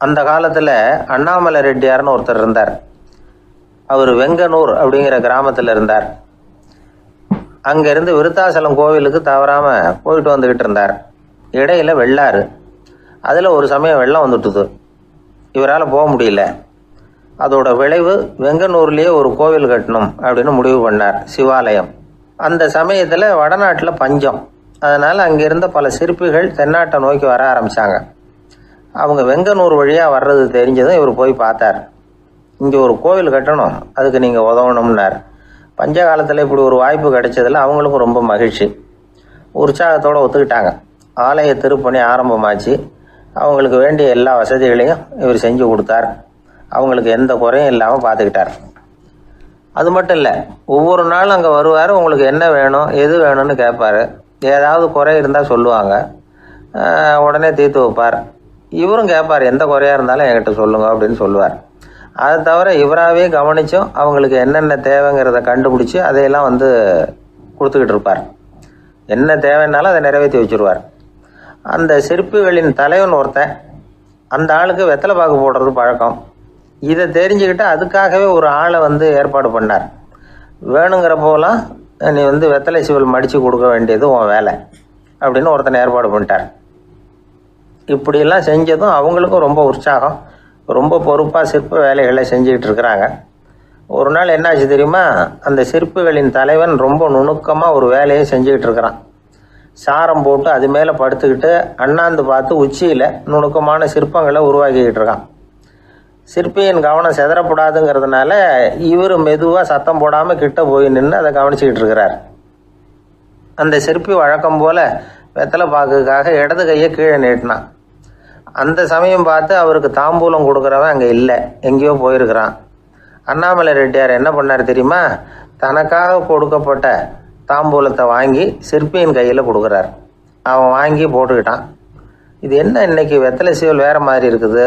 அந்த காலத்தில் அண்ணாமலை ரெட்டியார்னு ஒருத்தர் இருந்தார். அவர் வெங்கனூர் அப்படிங்கிற கிராமத்தில் இருந்தார். அங்கேருந்து விருத்தாசலம் கோவிலுக்கு தவறாமல் போயிட்டு வந்துக்கிட்டு இருந்தார். இடையில வெள்ளாறு, அதில் ஒரு சமயம் வெள்ளம் வந்துட்டுது. இவரால் போக முடியல. அதோட விளைவு வெங்கனூர்லேயே ஒரு கோவில் கட்டணும் அப்படின்னு முடிவு பண்ணார், சிவாலயம். அந்த சமயத்தில் வடநாட்டில் பஞ்சம். அதனால் அங்கே இருந்த பல சிற்பிகள் தென்னாட்டை நோக்கி வர ஆரம்பித்தாங்க. அவங்க வெங்கனூர் வழியாக வர்றது தெரிஞ்சதும் இவர் போய் பார்த்தார். இங்கே ஒரு கோவில் கட்டணும், அதுக்கு நீங்கள் உதவணும்னார். பஞ்ச காலத்தில் இப்படி ஒரு வாய்ப்பு கிடைச்சதில் அவங்களுக்கும் ரொம்ப மகிழ்ச்சி. உற்சாகத்தோடு ஒத்துக்கிட்டாங்க. ஆலய திருப்பணி ஆரம்பமாச்சு. அவங்களுக்கு வேண்டிய எல்லா வசதிகளையும் இவர் செஞ்சு கொடுத்தார். அவங்களுக்கு எந்த குறையும் இல்லாமல் பார்த்துக்கிட்டார். அது மட்டும் இல்லை, ஒவ்வொரு நாளும் அங்கே வருவார். உங்களுக்கு என்ன வேணும், எது வேணும்னு கேட்பார். ஏதாவது குறை இருந்தால் சொல்லுவாங்க, உடனே தீர்த்து வைப்பார். இவரும் கேட்பார், எந்த குறையாக இருந்தாலும் என்கிட்ட சொல்லுங்க அப்படின்னு சொல்லுவார். அதை தவிர இவராகவே கவனித்தும் அவங்களுக்கு என்னென்ன தேவைங்கிறத கண்டுபிடிச்சி அதையெல்லாம் கொடுத்துக்கிட்டு இருப்பார். என்ன தேவைன்னாலும் அதை நிறைவேற்றி வச்சுருவார். அந்த சிற்பிகளின் தலைவன் ஒருத்தன், அந்த ஆளுக்கு வெத்தலை பாக்கு போடுறது பழக்கம். இதை தெரிஞ்சுக்கிட்டு அதுக்காகவே ஒரு ஆளை ஏற்பாடு பண்ணார். வேணுங்கிறப்போலாம் நீ வெத்தலை சிவல் மடித்து கொடுக்க வேண்டியது உன் வேலை அப்படின்னு ஒருத்தனை ஏற்பாடு பண்ணிட்டார். இப்படியெல்லாம் செஞ்சதும் அவங்களுக்கும் ரொம்ப உற்சாகம். ரொம்ப பொறுப்பாக சிற்ப வேலைகளை செஞ்சுக்கிட்டு இருக்கிறாங்க. ஒரு நாள் என்னாச்சு தெரியுமா? அந்த சிற்பிகளின் தலைவன் ரொம்ப நுணுக்கமாக ஒரு வேலையை செஞ்சுக்கிட்டு இருக்கிறான். சாரம் போட்டு அது மேலே படுத்துக்கிட்டு அண்ணாந்து பார்த்து உச்சியில் நுணுக்கமான சிற்பங்களை உருவாக்கிக்கிட்டு இருக்கான். சிற்பியின் கவனம் செதறப்படாதுங்கிறதுனால இவர் மெதுவாக சத்தம் போடாமல் கிட்ட போய் நின்று அதை கவனிச்சிக்கிட்டு இருக்கிறார். அந்த சிற்பி வழக்கம் போல் வெத்தலை பாக்குக்காக இடது கையை கீழே நீட்டினான். அந்த சமயம் பார்த்து அவருக்கு தாம்பூலம் கொடுக்குறவன் அங்கே இல்லை, எங்கேயோ போயிருக்கிறான். அண்ணாமலை ரெட்டியார் என்ன பண்ணார் தெரியுமா? தனக்காக கொடுக்கப்பட்ட தாம்பூலத்தை வாங்கி சிற்பியின் கையில் கொடுக்குறார். அவன் வாங்கி போட்டுக்கிட்டான். இது என்ன இன்னைக்கு வெத்தலை சீவல் வேறு மாதிரி இருக்குது,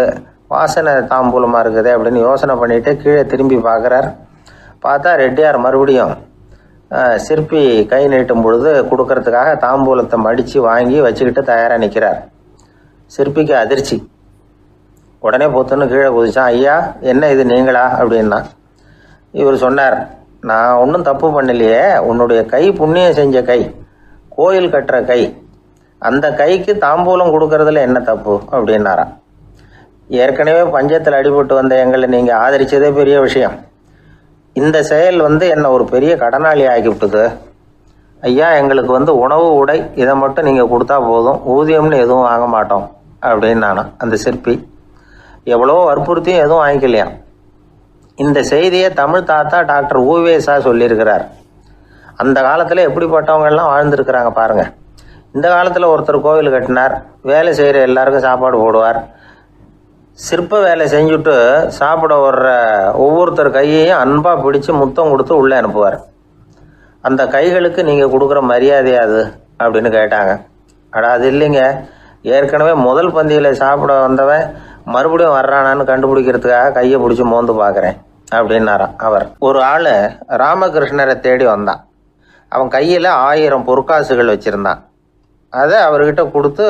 வாசனை தாம்பூலமாக இருக்குது அப்படின்னு யோசனை பண்ணிவிட்டு கீழே திரும்பி பார்க்குறார். பார்த்தா ரெட்டியார் மறுபடியும் சிற்பி கை நீட்டும் பொழுது கொடுக்கறதுக்காக தாம்பூலத்தை மடித்து வாங்கி வச்சுக்கிட்டு தயாராக நிற்கிறார். சிற்பிக்கு அதிர்ச்சி. உடனே பொத்துன்னு கீழே குதிச்சான். ஐயா, என்ன இது நீங்களா அப்படின்னா. இவர் சொன்னார், நான் ஒன்றும் தப்பு பண்ணலையே, உன்னுடைய கை புண்ணியம் செஞ்ச கை, கோயில் கட்டுற கை, அந்த கைக்கு தாம்பூலம் கொடுக்கறதுல என்ன தப்பு அப்படின்னாராம். ஏற்கனவே பஞ்சத்தில் அடிபட்டு வந்த எங்களை நீங்கள் ஆதரித்ததே பெரிய விஷயம். இந்த செயல் என்னை ஒரு பெரிய கடனாளி ஆகிவிட்டது. ஐயா, எங்களுக்கு உணவு உடை இதை மட்டும் நீங்கள் கொடுத்தா போதும், ஊதியம்னு எதுவும் வாங்க மாட்டோம் அப்படின்னு நானும். அந்த சிற்பி எவ்வளோ வற்புறுத்தியும் எதுவும் வாங்கிக்கலையாம். இந்த செய்தியை தமிழ் தாத்தா டாக்டர் ஊவேசா சொல்லியிருக்கிறார். அந்த காலத்தில் எப்படிப்பட்டவங்கெல்லாம் வாழ்ந்துருக்கிறாங்க பாருங்கள். இந்த காலத்தில் ஒருத்தர் கோவில் கட்டினார், வேலை செய்கிற எல்லாருக்கும் சாப்பாடு போடுவார். சிற்ப வேலை செஞ்சுட்டு சாப்பிட வர்ற ஒவ்வொருத்தர் கையையும் அன்பாக பிடிச்சி முத்தம் கொடுத்து உள்ளே அனுப்புவார். அந்த கைகளுக்கு நீங்கள் கொடுக்குற மரியாதை அது அப்படின்னு கேட்டாங்க. அது இல்லைங்க, ஏற்கனவே முதல் பந்தியில் சாப்பிட வந்தவன் மறுபடியும் வர்றானான்னு கண்டுபிடிக்கிறதுக்காக கையை பிடிச்சி மோந்து பார்க்குறேன் அப்படின்னாராம் அவர். ஒரு ஆள் ராமகிருஷ்ணரை தேடி வந்தான். அவன் கையில் 1000 பொற்காசுகள் வச்சுருந்தான். அதை அவர்கிட்ட கொடுத்து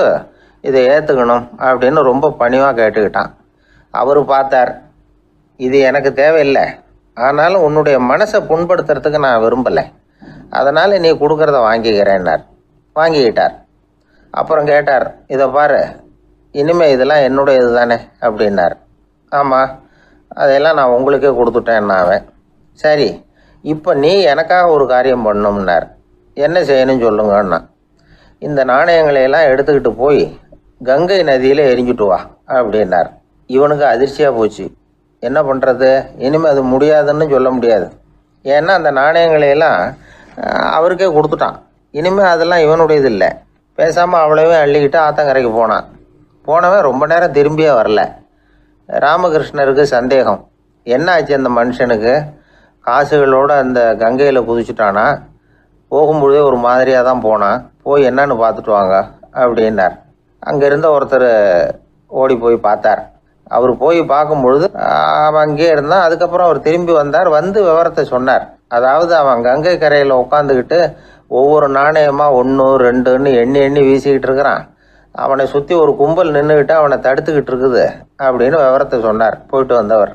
இதை ஏற்றுக்கணும் அப்படின்னு ரொம்ப பணிவாக கேட்டுக்கிட்டான். அவர் பார்த்தார், இது எனக்கு தேவையில்லை, ஆனாலும் உன்னுடைய மனசை புண்படுத்துறதுக்கு நான் விரும்பலை, அதனால் நீ கொடுக்குறத வாங்கிக்கிறேன்னார். வாங்கிக்கிட்டார். அப்புறம் கேட்டார், இதை பாரு, இனிமேல் இதெல்லாம் என்னுடைய இது தானே அப்படின்னார். ஆமாம், அதையெல்லாம் நான் உங்களுக்கே கொடுத்துட்டேன் அவன். சரி, இப்போ நீ எனக்காக ஒரு காரியம் பண்ணணும்னார். என்ன செய்யணும்னு சொல்லுங்கன்னா, இந்த நாணயங்களையெல்லாம் எடுத்துக்கிட்டு போய் கங்கை நதியில் எரிஞ்சுட்டு வா அப்படின்னார். இவனுக்கு அதிர்ச்சியாக போச்சு. என்ன பண்ணுறது, இனிமேல் அது முடியாதுன்னு சொல்ல முடியாது. ஏன்னா அந்த நாணயங்களையெல்லாம் அவருக்கே கொடுத்துட்டான். இனிமேல் அதெல்லாம் இவனுடையது இல்லை. பேசாமல் அவ்வளோவே அள்ளிக்கிட்டு ஆத்தங்கரைக்கு போனான். போனவன் ரொம்ப நேரம் திரும்பியே வரல. ராமகிருஷ்ணருக்கு சந்தேகம், என்ன ஆச்சு அந்த மனுஷனுக்கு, காசுகளோடு அந்த கங்கையில் குதிச்சுட்டானா, போகும்பொழுதே ஒரு மாதிரியாக தான் போனான், போய் என்னன்னு பார்த்துட்டு வாங்க அப்படின்னார். அங்கே இருந்த ஒருத்தர் ஓடி போய் பார்த்தார். அவர் போய் பார்க்கும்பொழுது அவன் அங்கேயே இருந்தான். அதுக்கப்புறம் அவர் திரும்பி வந்தார். விவரத்தை சொன்னார். அதாவது அவன் கங்கை கரையில் உட்காந்துக்கிட்டு ஒவ்வொரு நாணயமாக 1 2ன்னு எண்ணி வீசிக்கிட்டு இருக்கிறான். அவனை சுற்றி ஒரு கும்பல் நின்றுக்கிட்டு அவனை தடுத்துக்கிட்டு இருக்குது அப்படின்னு விவரத்தை சொன்னார் போயிட்டு வந்தவர்.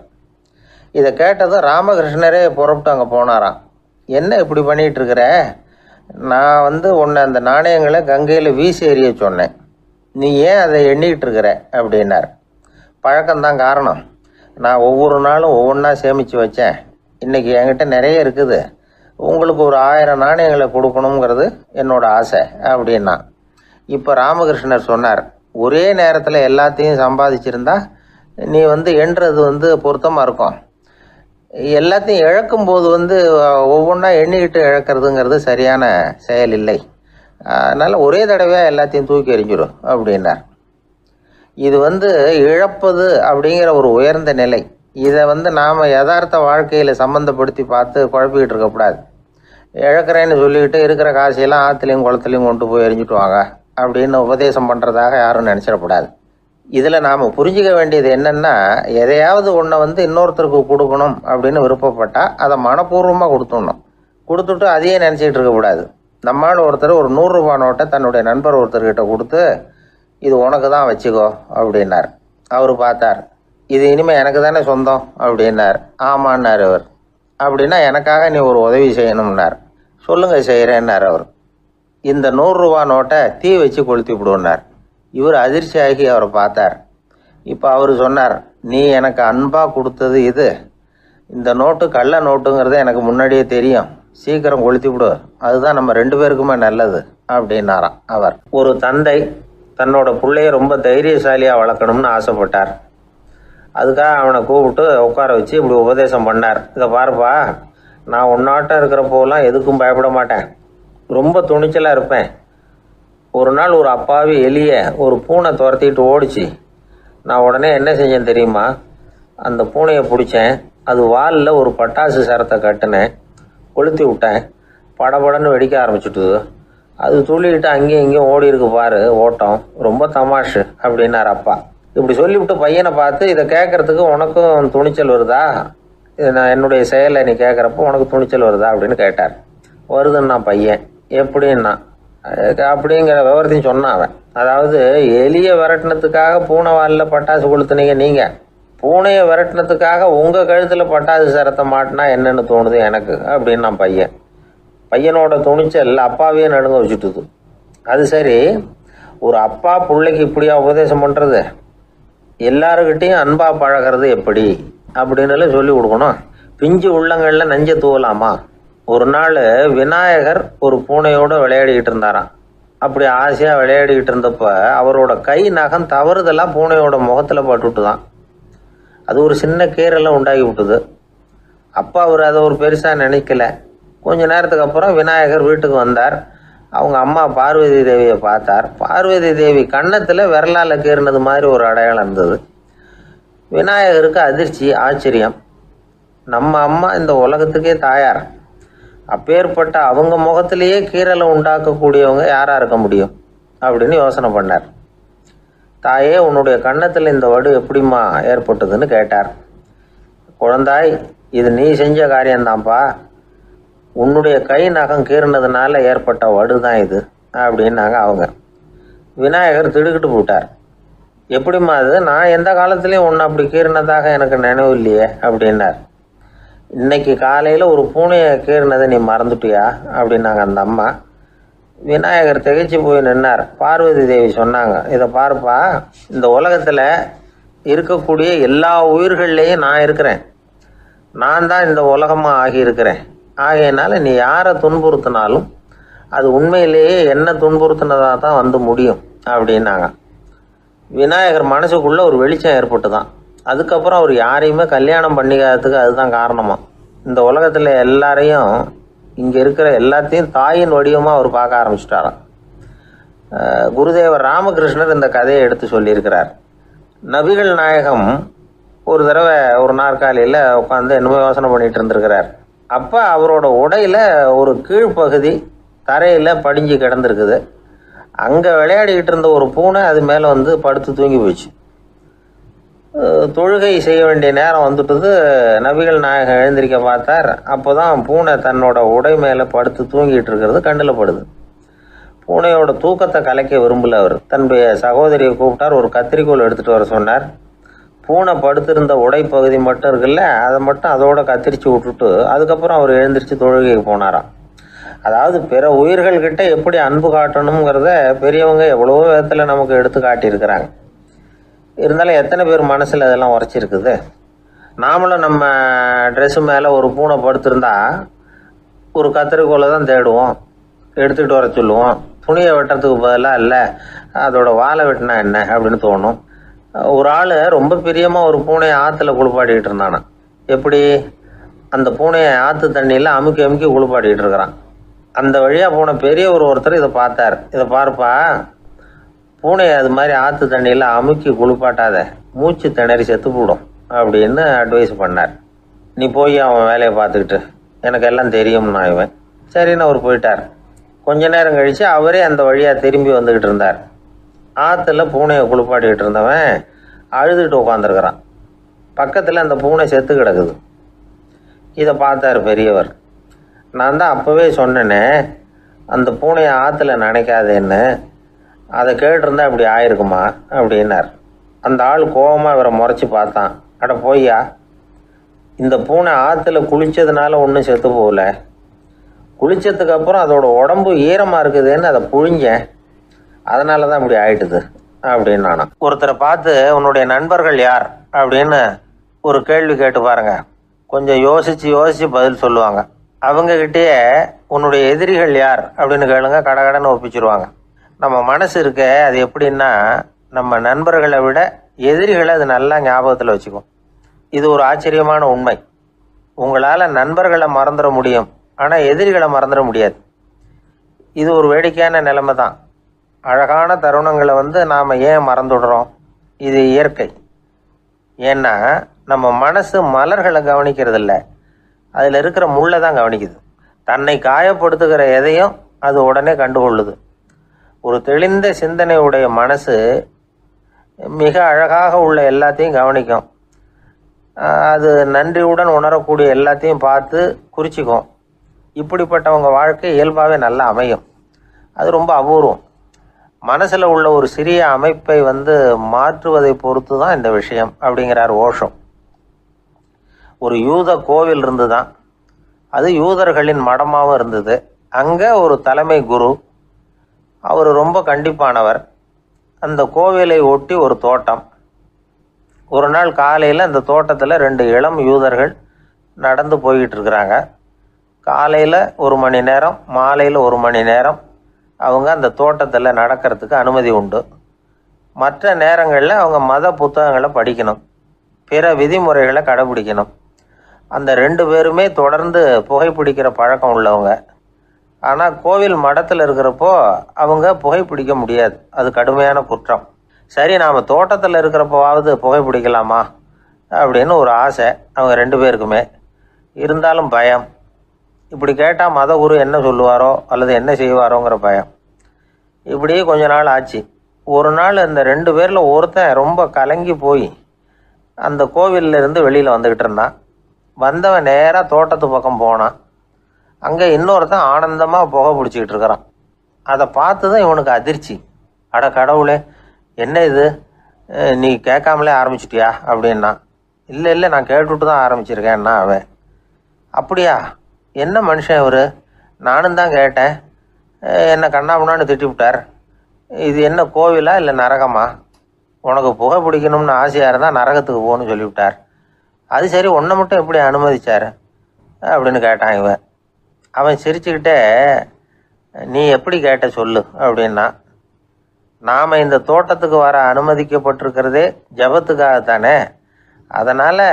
இதை கேட்டதும் ராமகிருஷ்ணரே புறப்பட்டு அங்கே போனாராம். என்ன இப்படி பண்ணிகிட்டு இருக்கிற? நான் உன்னை அந்த நாணயங்களை கங்கையில் வீசி எறிய சொன்னேன், நீ ஏன் அதை எண்ணிக்கிட்டு இருக்கிற அப்படின்னார். பழக்கம்தான் காரணம். நான் ஒவ்வொரு நாளும் ஒவ்வொன்றா சேமித்து வச்சேன். இன்றைக்கி என்கிட்ட நிறைய இருக்குது. உங்களுக்கு ஒரு 1000 நாணயங்களை கொடுக்கணுங்கிறது என்னோட ஆசை அப்படின்னா. இப்போ ராமகிருஷ்ணர் சொன்னார், ஒரே நேரத்தில் எல்லாத்தையும் சம்பாதிச்சிருந்தா நீ எண்ணுறது பொருத்தமாக இருக்கும். எல்லாத்தையும் இழக்கும்போது ஒவ்வொன்றா எண்ணிக்கிட்டு இழக்கிறதுங்கிறது சரியான செயல் இல்லை. அதனால் ஒரே தடவையாக எல்லாத்தையும் தூக்கி எறிஞ்சிடும் அப்படின்னார். இது இழப்பது அப்படிங்கிற ஒரு உயர்ந்த நிலை. இதை நாம் யதார்த்த வாழ்க்கையில் சம்மந்தப்படுத்தி பார்த்து குழப்பிக்கிட்டு இருக்கக்கூடாது. இழக்கிறேன்னு சொல்லிக்கிட்டு இருக்கிற காசையெல்லாம் ஆற்றுலையும் குளத்துலையும் கொண்டு போய் எரிஞ்சிட்டு வாங்க அப்படின்னு உபதேசம் பண்ணுறதாக யாரும் நினச்சிடக்கூடாது. இதில் நாம் புரிஞ்சிக்க வேண்டியது என்னென்னா, எதையாவது ஒன்றை இன்னொருத்தருக்கு கொடுக்கணும் அப்படின்னு விருப்பப்பட்டால் அதை மனப்பூர்வமாக கொடுத்துடணும். கொடுத்துட்டு அதையே நினச்சிக்கிட்டு இருக்கக்கூடாது. நம்மால் ஒருத்தர் ஒரு 100 ரூபா நோட்டை தன்னுடைய நண்பர் ஒருத்தர்கிட்ட கொடுத்து, இது உனக்கு தான் வச்சுக்கோ அப்படின்னார். அவர் பார்த்தார், இது இனிமேல் எனக்கு தானே சொந்தம் அப்படின்னார். ஆமான்னார் அவர். அப்படின்னா எனக்காக நீ ஒரு உதவி செய்யணும்னார். சொல்லுங்கள் செய்கிறேன்னார் அவர். இந்த 100 ரூபா நோட்டை தீ வச்சு கொளுத்தி விடுன்னார். இவர் அதிர்ச்சியாகி அவரை பார்த்தார். இப்போ அவர் சொன்னார், நீ எனக்கு அன்பாக கொடுத்தது இது. இந்த நோட்டு கள்ள நோட்டுங்கிறது எனக்கு முன்னாடியே தெரியும். சீக்கிரம் கொளுத்தி விடு, அதுதான் நம்ம 2 பேருக்குமே நல்லது அப்படின்னாராம் அவர். ஒரு தந்தை தன்னோட பிள்ளைய ரொம்ப தைரியசாலியாக வளர்க்கணும்னு ஆசைப்பட்டார். அதுக்காக அவனை கூப்பிட்டு உட்கார வச்சு இப்படி உபதேசம் பண்ணார். இதை பாருப்பா, நான் உன்னாட்டம் இருக்கிறப்போலாம் எதுக்கும் பயப்பட மாட்டேன், ரொம்ப துணிச்சலாக இருப்பேன். ஒரு நாள் ஒரு அப்பாவி எலிய ஒரு பூனை துரத்திட்டு ஓடிச்சு. நான் உடனே என்ன செஞ்சேன் தெரியுமா? அந்த பூனையை பிடிச்சேன், அது வாலில் ஒரு பட்டாசு சரத்தை கட்டினேன், கொளுத்தி விட்டேன். படபடன்னு வெடிக்க ஆரம்பிச்சுட்டுது. அது துள்ளிக்கிட்டு அங்கேயும் இங்கேயும் ஓடி இருக்கு பாரு ஓட்டம், ரொம்ப தமாஷு அப்படின்னார் அப்பா. இப்படி சொல்லிவிட்டு பையனை பார்த்து, இதை கேட்கறதுக்கு உனக்கும் துணிச்சல் வருதா? நான் என்னுடைய செயலை நீ கேட்குறப்போ உனக்கு துணிச்சல் வருதா அப்படின்னு கேட்டார். வருதுன்னா பையன். எப்படின்னா அப்படிங்கிற விவரத்தையும் சொன்னான் அவன். அதாவது எலியை விரட்டினத்துக்காக பூனை வாலில் பட்டாசு கொளுத்துனீங்க நீங்கள், பூனையை விரட்டினத்துக்காக உங்கள் கழுத்தில் பட்டாசு சரத்தை மாட்டினா என்னென்னு தோணுது எனக்கு அப்படின்னா பையன். பையனோட துணிச்சல் அப்பாவையே நடுங்க வச்சுட்டுது. அது சரி, ஒரு அப்பா பிள்ளைக்கு இப்படியா உபதேசம் பண்ணுறது? எல்லாருக்கிட்டையும் அன்பாக பழகிறது எப்படி அப்படின்னு சொல்லி கொடுக்கணும். பிஞ்சு உள்ளங்களில் நஞ்சை தூவலாமா? ஒரு நாள் விநாயகர் ஒரு பூனையோடு விளையாடிக்கிட்டு இருந்தாராம். அப்படி ஆசையாக விளையாடிக்கிட்டு இருந்தப்ப அவரோட கை நகம் தவறுதெல்லாம் பூனையோட முகத்தில் பட்டுவிட்டு தான். அது ஒரு சின்ன கீரலை உண்டாகி விட்டுது. அப்பா அவர் அதை ஒரு பெருசாக நினைக்கல. கொஞ்ச நேரத்துக்கு அப்புறம் விநாயகர் வீட்டுக்கு வந்தார். அவங்க அம்மா பார்வதி தேவியை பார்த்தார். பார்வதி தேவி கன்னத்தில் விரலால் கீறினது மாதிரி ஒரு அடையாளம் இருந்தது. விநாயகருக்கு அதிர்ச்சி, ஆச்சரியம். நம்ம அம்மா இந்த உலகத்துக்கே தாயார், அப்பேற்பட்ட அவங்க முகத்திலேயே கீரலை உண்டாக்கக்கூடியவங்க யாராக இருக்க முடியும் அப்படின்னு யோசனை பண்ணார். தாயே, உன்னுடைய கன்னத்தில் இந்த வடு எப்படிம்மா ஏற்பட்டதுன்னு கேட்டார். குழந்தாய், இது நீ செஞ்ச காரியம்தான்ப்பா, உன்னுடைய கை நகம் கீறினதுனால ஏற்பட்ட வடு தான் இது அப்படின்னாங்க அவங்க. விநாயகர் திடுக்கிட்டு போட்டார். எப்படிம்மா அது? நான் எந்த காலத்துலேயும் ஒன்று அப்படி கீறினதாக எனக்கு நினைவு இல்லையே அப்படின்னார். இன்னைக்கு காலையில் ஒரு பூனையை கீறினதை நீ மறந்துட்டியா அப்படின்னாங்க அந்த அம்மா. விநாயகர் திகைச்சு போய் நின்னார். பார்வதி தேவி சொன்னாங்க, இதை பாருப்பா, இந்த உலகத்தில் இருக்கக்கூடிய எல்லா உயிர்கள்லேயும் நான் இருக்கிறேன். நான் தான் இந்த உலகமாக ஆகியிருக்கிறேன். ஆகையினால நீ யாரை துன்புறுத்தினாலும் அது உண்மையிலேயே என்ன துன்புறுத்தினதாக தான் முடியும் அப்படின்னாங்க. விநாயகர் மனசுக்குள்ளே ஒரு வெளிச்சம் ஏற்பட்டு தான். அதுக்கப்புறம் அவர் யாரையுமே கல்யாணம் பண்ணிக்காததுக்கு அதுதான் காரணமா. இந்த உலகத்தில் எல்லாரையும், இங்கே இருக்கிற எல்லாத்தையும் தாயின் வடிவமாக அவர் பார்க்க ஆரம்பிச்சிட்டாராம். குருதேவர் ராமகிருஷ்ணர் இந்த கதையை எடுத்து சொல்லியிருக்கிறார். நபிகள் நாயகம் ஒரு தடவை ஒரு நாற்காலியில் உட்காந்து என்னமோ யோசனை பண்ணிட்டு இருந்திருக்கிறார். அப்போ அவரோட உடையில் ஒரு கீழ்ப்பகுதி தரையில் படிஞ்சு கிடந்திருக்குது. அங்கே விளையாடிக்கிட்டு இருந்த ஒரு பூனை அது மேலே படுத்து தூங்கி போச்சு. தொழுகை செய்ய வேண்டிய நேரம் வந்துட்டது. நபிகள் நாயகம் எழுந்திருக்க பார்த்தார். அப்போ தான் பூனை தன்னோட உடை மேலே படுத்து தூங்கிட்டு இருக்கிறது கண்ணில் படுது. பூனையோட தூக்கத்தை கலைக்க விரும்பல. அவர் தன்னுடைய சகோதரியை கூப்பிட்டார். ஒரு கத்திரிக்கோள் எடுத்துகிட்டு வர சொன்னார். பூனை படுத்திருந்த உடைப்பகுதி மட்டும் இருக்குல்ல, அதை மட்டும் அதோட கத்திரிச்சு விட்டுட்டு அதுக்கப்புறம் அவர் எழுந்திரிச்சு தொழுகைக்கு போனாராம். அதாவது பிற உயிர்கள்கிட்ட எப்படி அன்பு காட்டணுங்கிறத பெரியவங்க எவ்வளவோ விதத்தில் நமக்கு எடுத்து காட்டியிருக்கிறாங்க. இருந்தாலும் எத்தனை பேர் மனசில் அதெல்லாம் உரைச்சிருக்குது. நாமளும் நம்ம ட்ரெஸ்ஸு மேலே ஒரு பூனை படுத்திருந்தா ஒரு கத்திரிக்கோலை தான் தேடுவோம், எடுத்துகிட்டு வர சொல்லுவோம். துணியை வெட்டுறதுக்கு பதிலாக இல்லை அதோட வாழை வெட்டினா என்ன அப்படின்னு தோணும். ஒரு ஆள் ரொம்ப பிரியமாக ஒரு பூனையை ஆற்றுல குளிப்பாட்டிக்கிட்டு இருந்தானா. எப்படி? அந்த பூனையை ஆற்று தண்ணியில் அமுக்கி அமுக்கி குளிப்பாட்டிக்கிட்டு இருக்கிறான். அந்த வழியாக போன ஒருத்தர் இதை பார்த்தார். இதை பார்ப்பா, பூனையை அது மாதிரி ஆற்று தண்ணியில் அமுக்கி குளிப்பாட்டாத, மூச்சு திணறி செத்து போடும் அப்படின்னு அட்வைஸ் பண்ணார். நீ போய் அவன் வேலையை பார்த்துக்கிட்டு, எனக்கு எல்லாம் தெரியும்னா இவன். சரின்னு அவர் போயிட்டார். கொஞ்ச நேரம் கழித்து அவரே அந்த வழியாக திரும்பி வந்துக்கிட்டு இருந்தார். ஆற்றுல பூனையை குளிப்பாட்டிக்கிட்டு இருந்தவன் அழுதுகிட்டு உட்காந்துருக்கிறான். பக்கத்தில் அந்த பூனை செத்து கிடக்குது. இதை பார்த்தார் பெரியவர். நான் தான் அப்போவே சொன்னேனே அந்த பூனையை ஆற்றுல நினைக்காதேன்னு, அதை கேட்டிருந்தா இப்படி ஆயிருக்குமா அப்படின்னார். அந்த ஆள் கோபமாக இவரை முறைச்சி பார்த்தான். அட போய்யா, இந்த பூனை ஆற்றுல குளித்ததுனால ஒன்றும் செத்து போகல, குளித்ததுக்கு அப்புறம் அதோட உடம்பு ஈரமாக இருக்குதுன்னு அதை புழிஞ்சேன், அதனால தான் இப்படி ஆயிட்டுது அப்படின்னு நானும். ஒருத்தரை பார்த்து உன்னுடைய நண்பர்கள் யார் அப்படின்னு ஒரு கேள்வி கேட்டு பாருங்க. கொஞ்சம் யோசித்து பதில் சொல்லுவாங்க. அவங்கக்கிட்டேயே உன்னுடைய எதிரிகள் யார் அப்படின்னு கேளுங்க, கடகடன்னு ஒப்பிச்சிருவாங்க. நம்ம மனசு இருக்க அது எப்படின்னா, நம்ம நண்பர்களை விட எதிரிகளை அது நல்லா ஞாபகத்தில் வச்சுக்கும். இது ஒரு ஆச்சரியமான உண்மை. உங்களால் நண்பர்களை மறந்துட முடியும், ஆனால் எதிரிகளை மறந்துட முடியாது. இது ஒரு வேடிக்கையான நிலைமை தான். அழகான தருணங்களை நாம் ஏன் மறந்துடுறோம்? இது இயற்கை. ஏன்னா நம்ம மனசு மலர்களை கவனிக்கிறதில்ல, அதில் இருக்கிற முள்ளை தான் கவனிக்குது. தன்னை காயப்படுத்துகிற எதையும் அது உடனே கண்டுகொள்ளுது. ஒரு தெளிந்த சிந்தனையுடைய மனசு மிக அழகாக உள்ள எல்லாத்தையும் கவனிக்கும். அது நன்றியுடன் உணரக்கூடிய எல்லாத்தையும் பார்த்து குறிச்சிக்கும். இப்படிப்பட்டவங்க வாழ்க்கை இயல்பாகவே நல்லா அமையும். அது ரொம்ப அபூர்வம். மனசில் உள்ள ஒரு சிறிய அமைப்பை மாற்றுவதை பொறுத்து தான் இந்த விஷயம் அப்படிங்கிறார் ஓஷோ. ஒரு யூத கோவில் இருந்து தான், அது யூதர்களின் மடமாகவும் இருந்தது. அங்கே ஒரு தலைமை குரு, அவர் ரொம்ப கண்டிப்பானவர். அந்த கோவிலை ஒட்டி ஒரு தோட்டம். ஒரு நாள் காலையில் அந்த தோட்டத்தில் 2 இளம் யூதர்கள் நடந்து போய்கிட்டு இருக்கிறாங்க. காலையில் 1 மணி நேரம், மாலையில் 1 மணி நேரம் அவங்க அந்த தோட்டத்தில் நடக்கிறதுக்கு அனுமதி உண்டு. மற்ற நேரங்களில் அவங்க மத புத்தகங்களை படிக்கணும், பிற விதிமுறைகளை கடைபிடிக்கணும். அந்த 2 பேருமே தொடர்ந்து புகைப்பிடிக்கிற பழக்கம் உள்ளவங்க. ஆனால் கோவில் மடத்தில் இருக்கிறப்போ அவங்க புகைப்பிடிக்க முடியாது, அது கடுமையான குற்றம். சரி, நாம் தோட்டத்தில் இருக்கிறப்போவாவது புகைப்பிடிக்கலாமா அப்படின்னு ஒரு ஆசை அவங்க 2 பேருக்குமே. இருந்தாலும் பயம். இப்படி கேட்டால் மதகுரு என்ன சொல்லுவாரோ அல்லது என்ன செய்வாரோங்கிற பயம். இப்படியே கொஞ்ச நாள் ஆச்சு. ஒரு நாள் இந்த 2 பேரில் ஒருத்தன் ரொம்ப கலங்கி போய் அந்த கோவிலிருந்து வெளியில் வந்துக்கிட்டு இருந்தான். வந்தவன் நேராக தோட்டத்து பக்கம் போனான். அங்கே இன்னொருத்தன் ஆனந்தமாக புகை பிடிச்சிக்கிட்டு இருக்கிறான். அதை பார்த்து தான் இவனுக்கு அதிர்ச்சி. அட கடவுளே, என்ன இது, நீ கேட்காமலே ஆரம்பிச்சிட்டியா அப்படின்னா. இல்லை நான் கேட்டுவிட்டு தான் ஆரம்பிச்சிருக்கேன்னா அவன். அப்படியா, என்ன மனுஷன் இவர், நானும் தான் கேட்டேன், என்னை கண்ணாமுன்னான்னு திட்டிவிட்டார். இது என்ன கோவிலா இல்லை நரகமா? உனக்கு புகை பிடிக்கணும்னு ஆசையாக இருந்தால் நரகத்துக்கு போகணும்னு சொல்லிவிட்டார். அது சரி, உன்னை மட்டும் எப்படி அனுமதிச்சார் அப்படின்னு கேட்டான் இவன். அவன் சிரிச்சுக்கிட்டே, நீ எப்படி கேட்ட சொல்லு அப்படின்னா. நாம் இந்த தோட்டத்துக்கு வர அனுமதிக்கப்பட்டிருக்கிறதே ஜபத்துக்காகத்தானே, அதனால்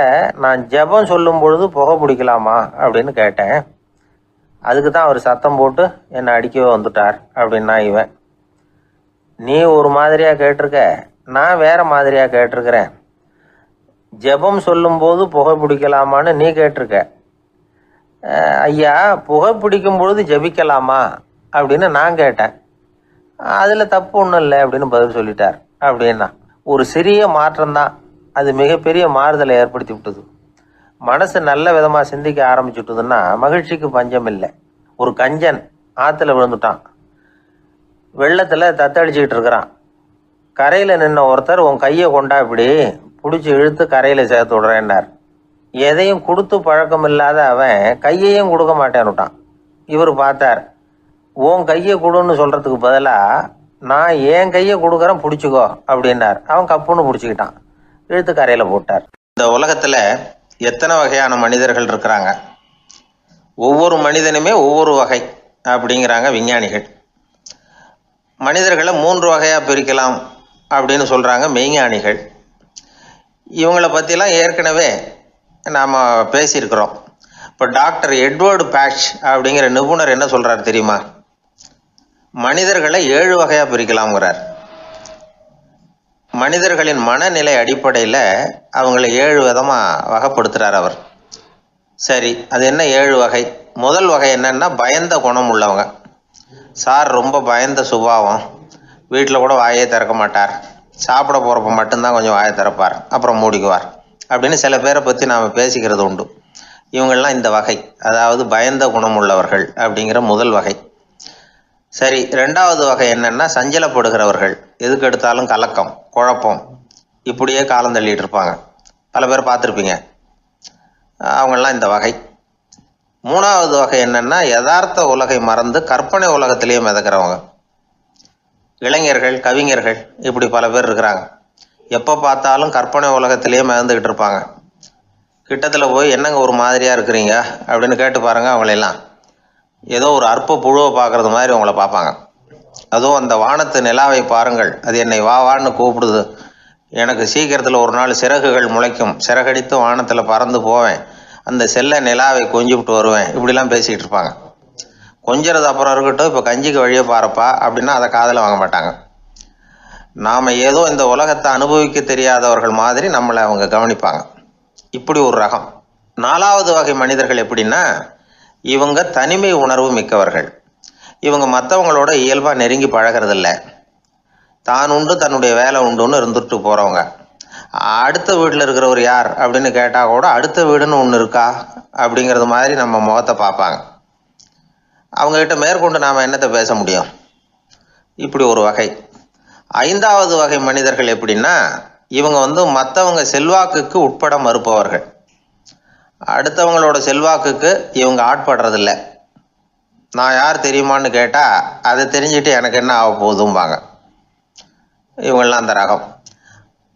நான் ஜபம் சொல்லும் பொழுது புகை பிடிக்கலாமா அப்படின்னு கேட்டேன். அதுக்கு தான் அவர் சத்தம் போட்டு என்னை அடிக்கவே வந்துட்டார் அப்படின்னா இவன். நீ ஒரு மாதிரியாக கேட்டிருக்க, நான் வேறு மாதிரியாக கேட்டிருக்கிறேன். ஜெபம் சொல்லும்போது புகை பிடிக்கலாமான்னு நீ கேட்டிருக்க. ஐயா, புகை பிடிக்கும் பொழுது ஜெபிக்கலாமா அப்படின்னு நான் கேட்டேன். அதில் தப்பு ஒன்றும் இல்லை அப்படின்னு பதில் சொல்லிட்டார் அப்படின்னா. ஒரு சிறிய மாற்றம்தான் அது மிகப்பெரிய மாறுதலை ஏற்படுத்தி விட்டது. மனசு நல்ல விதமாக சிந்திக்க ஆரம்பிச்சுட்டுதுன்னா மகிழ்ச்சிக்கு பஞ்சம் இல்லை. ஒரு கஞ்சன் ஆற்றுல விழுந்துட்டான். வெள்ளத்தில் தத்தளிச்சுக்கிட்டு இருக்கிறான். கரையில் நின்ன ஒருத்தர் உன் கையை கொண்டா இப்படி பிடிச்சி இழுத்து கரையில் சேர்த்து விடுறேன்னார். எதையும் கொடுத்து பழக்கம் இல்லாத அவன் கையையும் கொடுக்க மாட்டேன்னுட்டான். இவர் பார்த்தார், உன் கையை கொடுன்னு சொல்கிறதுக்கு பதிலாக நான் என் கையை கொடுக்குறேன் பிடிச்சிக்கோ அப்படின்னார். அவன் கப்புன்னு பிடிச்சிக்கிட்டான், இழுத்து கரையில் போட்டார். இந்த உலகத்தில் எத்தனை வகையான மனிதர்கள் இருக்கிறாங்க, ஒவ்வொரு மனிதனுமே ஒவ்வொரு வகை அப்படிங்கிறாங்க விஞ்ஞானிகள். மனிதர்களை 3 வகையாக பிரிக்கலாம் அப்படின்னு சொல்கிறாங்க மெய்ஞானிகள். இவங்களை பற்றிலாம் ஏற்கனவே நாம் பேசியிருக்கிறோம். இப்போ டாக்டர் எட்வர்டு பேட்ச் அப்படிங்கிற நிபுணர் என்ன சொல்கிறார் தெரியுமா? மனிதர்களை 7 வகையாக பிரிக்கலாம்ங்கிறார். மனிதர்களின் மனநிலை அடிப்படையில் அவங்கள 7 விதமாக வகைப்படுத்துகிறார் அவர். சரி, அது என்ன 7 வகை? முதல் வகை என்னன்னா பயந்த குணம் உள்ளவங்க. சார் ரொம்ப பயந்த சுபாவம், வீட்டில் கூட வாயே திறக்க மாட்டார், சாப்பிட போகிறப்ப மட்டும்தான் கொஞ்சம் வாயை திறப்பார், அப்புறம் மூடிக்குவார் அப்படின்னு சில பேரை பற்றி நாம் பேசிக்கிறது உண்டு. இவங்கெல்லாம் இந்த வகை, அதாவது பயந்த குணம் உள்ளவர்கள் அப்படிங்கிற முதல் வகை. சரி, 2வது வகை என்னன்னா சஞ்சலப்படுகிறவர்கள், எதுக்கு எடுத்தாலும் கலக்கம் குழப்பம் இப்படியே காலம் தள்ளிட்டு இருப்பாங்க. பல பேர் பார்த்துருப்பீங்க. அவங்கெல்லாம் இந்த வகை. 3வது வகை என்னன்னா யதார்த்த உலகை மறந்து கற்பனை உலகத்திலேயே மிதக்கிறவங்க. இளைஞர்கள், கவிஞர்கள், இப்படி பல பேர் இருக்கிறாங்க. எப்போ பார்த்தாலும் கற்பனை உலகத்திலேயே மிதந்துக்கிட்டு இருப்பாங்க. கிட்டத்தில் போய் என்னங்க ஒரு மாதிரியாக இருக்கிறீங்க அப்படின்னு கேட்டு பாருங்க, அவங்களெல்லாம் ஏதோ ஒரு அற்ப புழுவை பார்க்குறது மாதிரி அவங்கள பார்ப்பாங்க. அதுவும் அந்த வானத்து நிலாவை பாருங்கள், அது என்னை வா வான்னு கூப்பிடுது, எனக்கு சீக்கிரத்தில் ஒரு நாள் சிறகுகள் முளைக்கும், சிறகடித்து வானத்தில் பறந்து போவேன், அந்த செல்ல நிலாவை கொஞ்சிவிட்டு வருவேன், இப்படிலாம் பேசிகிட்டு இருப்பாங்க. கொஞ்சிறது அப்புறம் இருக்கட்டும், இப்போ கஞ்சிக்கு வழியே பாருப்பா அப்படின்னா அதை காதில் வாங்க மாட்டாங்க. நாம் ஏதோ இந்த உலகத்தை அனுபவிக்க தெரியாதவர்கள் மாதிரி நம்மளை அவங்க கவனிப்பாங்க. இப்படி ஒரு ரகம். 4வது வகை மனிதர்கள் எப்படின்னா, இவங்க தனிமை உணர்வு மிக்கவர்கள். இவங்க மற்றவங்களோட இயல்பாக நெருங்கி பழகிறதில்ல, தான் உண்டு தன்னுடைய வேலை உண்டுன்னு இருந்துட்டு போகிறவங்க. அடுத்த வீட்டில் இருக்கிறவர் யார் அப்படின்னு கேட்டால் கூட அடுத்த வீடுன்னு ஒன்று இருக்கா அப்படிங்கிறது மாதிரி நம்ம முகத்தை பார்ப்பாங்க. அவங்ககிட்ட மேற்கொண்டு நாம் என்னத்தை பேச முடியும்? இப்படி ஒரு வகை. 5வது வகை மனிதர்கள் எப்படின்னா, இவங்க மற்றவங்க செல்வாக்குக்கு உட்பட மறுப்பவர்கள். அடுத்தவங்களோட செல்வாக்குக்கு இவங்க ஆட்படுறதில்ல. நான் யார் தெரியுமான்னு கேட்டால் அதை தெரிஞ்சுட்டு எனக்கு என்ன ஆக போகுதும்பாங்க. இவங்கெல்லாம் அந்த ரகம்.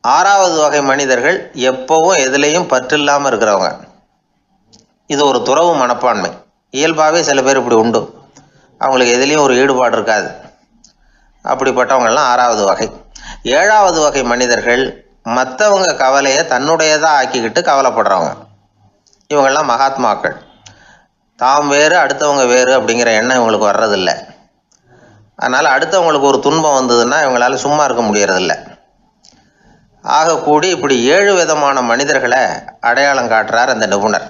6வது வகை மனிதர்கள் எப்பவும் எதுலேயும் பற்றில்லாமல் இருக்கிறவங்க. இது ஒரு துறவு மனப்பான்மை. இயல்பாகவே சில பேர் இப்படி உண்டு, அவங்களுக்கு எதுலேயும் ஒரு ஈடுபாடு இருக்காது. அப்படிப்பட்டவங்கெல்லாம் 6வது வகை. 7வது வகை மனிதர்கள் மற்றவங்க கவலையை தன்னுடையதாக ஆக்கிக்கிட்டு கவலைப்படுறவங்க. இவங்கெல்லாம் மகாத்மாக்கள். தாம் வேறு அடுத்தவங்க வேறு அப்படிங்கிற எண்ணம் இவங்களுக்கு வர்றதில்லை. அதனால் அடுத்தவங்களுக்கு ஒரு துன்பம் வந்ததுன்னா இவங்களால சும்மா இருக்க முடியறதில்ல. ஆக கூடி இப்படி 7 விதமான மனிதர்களை அடையாளம் காட்டுறார் அந்த நிபுணர்.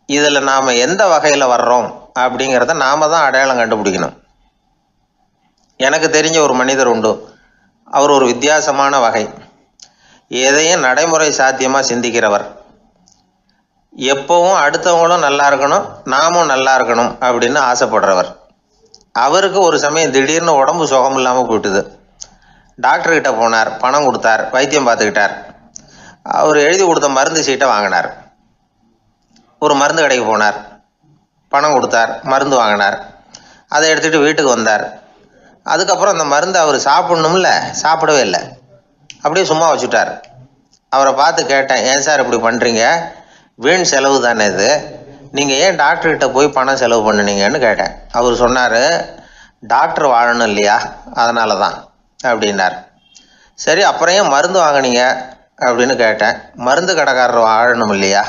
இதில் நாம் எந்த வகையில் வர்றோம் அப்படிங்கிறத நாம் தான் அடையாளம் கண்டுபிடிக்கணும். எனக்கு தெரிஞ்ச ஒரு மனிதர் உண்டு. அவர் ஒரு வித்தியாசமான வகை. எதையும் நடைமுறை சாத்தியமாக சிந்திக்கிறவர். எப்பவும் அடுத்தவங்களும் நல்லா இருக்கணும், நாமும் நல்லா இருக்கணும் அப்படின்னு ஆசைப்படுறவர். அவருக்கு ஒரு சமயம் திடீர்னு உடம்பு சுகம் இல்லாமல் போயிட்டுது. டாக்டர்கிட்ட போனார், பணம் கொடுத்தார், வைத்தியம் பார்த்துக்கிட்டார். அவர் எழுதி கொடுத்த மருந்து சீட்டை வாங்கினார். ஒரு மருந்து கடைக்கு போனார், பணம் கொடுத்தார், மருந்து வாங்கினார். அதை எடுத்துகிட்டு வீட்டுக்கு வந்தார். அதுக்கப்புறம் அந்த மருந்து அவர் சாப்பிட்ணும்ல, சாப்பிடவே இல்லை, அப்படியே சும்மா வச்சுட்டார். அவரை பார்த்து கேட்டேன், ஏன் சார் இப்படி பண்ணுறீங்க, வீண் செலவு தானே இது, நீங்கள் ஏன் டாக்டர்கிட்ட போய் பணம் செலவு பண்ணினீங்கன்னு கேட்டேன். அவர் சொன்னார், டாக்டர் வாழணும் இல்லையா, அதனால தான் அப்படின்னார். சரி, அப்புறம் ஏன் மருந்து வாங்கினீங்க அப்படின்னு கேட்டேன். மருந்து கடைக்காரர் வாழணும் இல்லையா,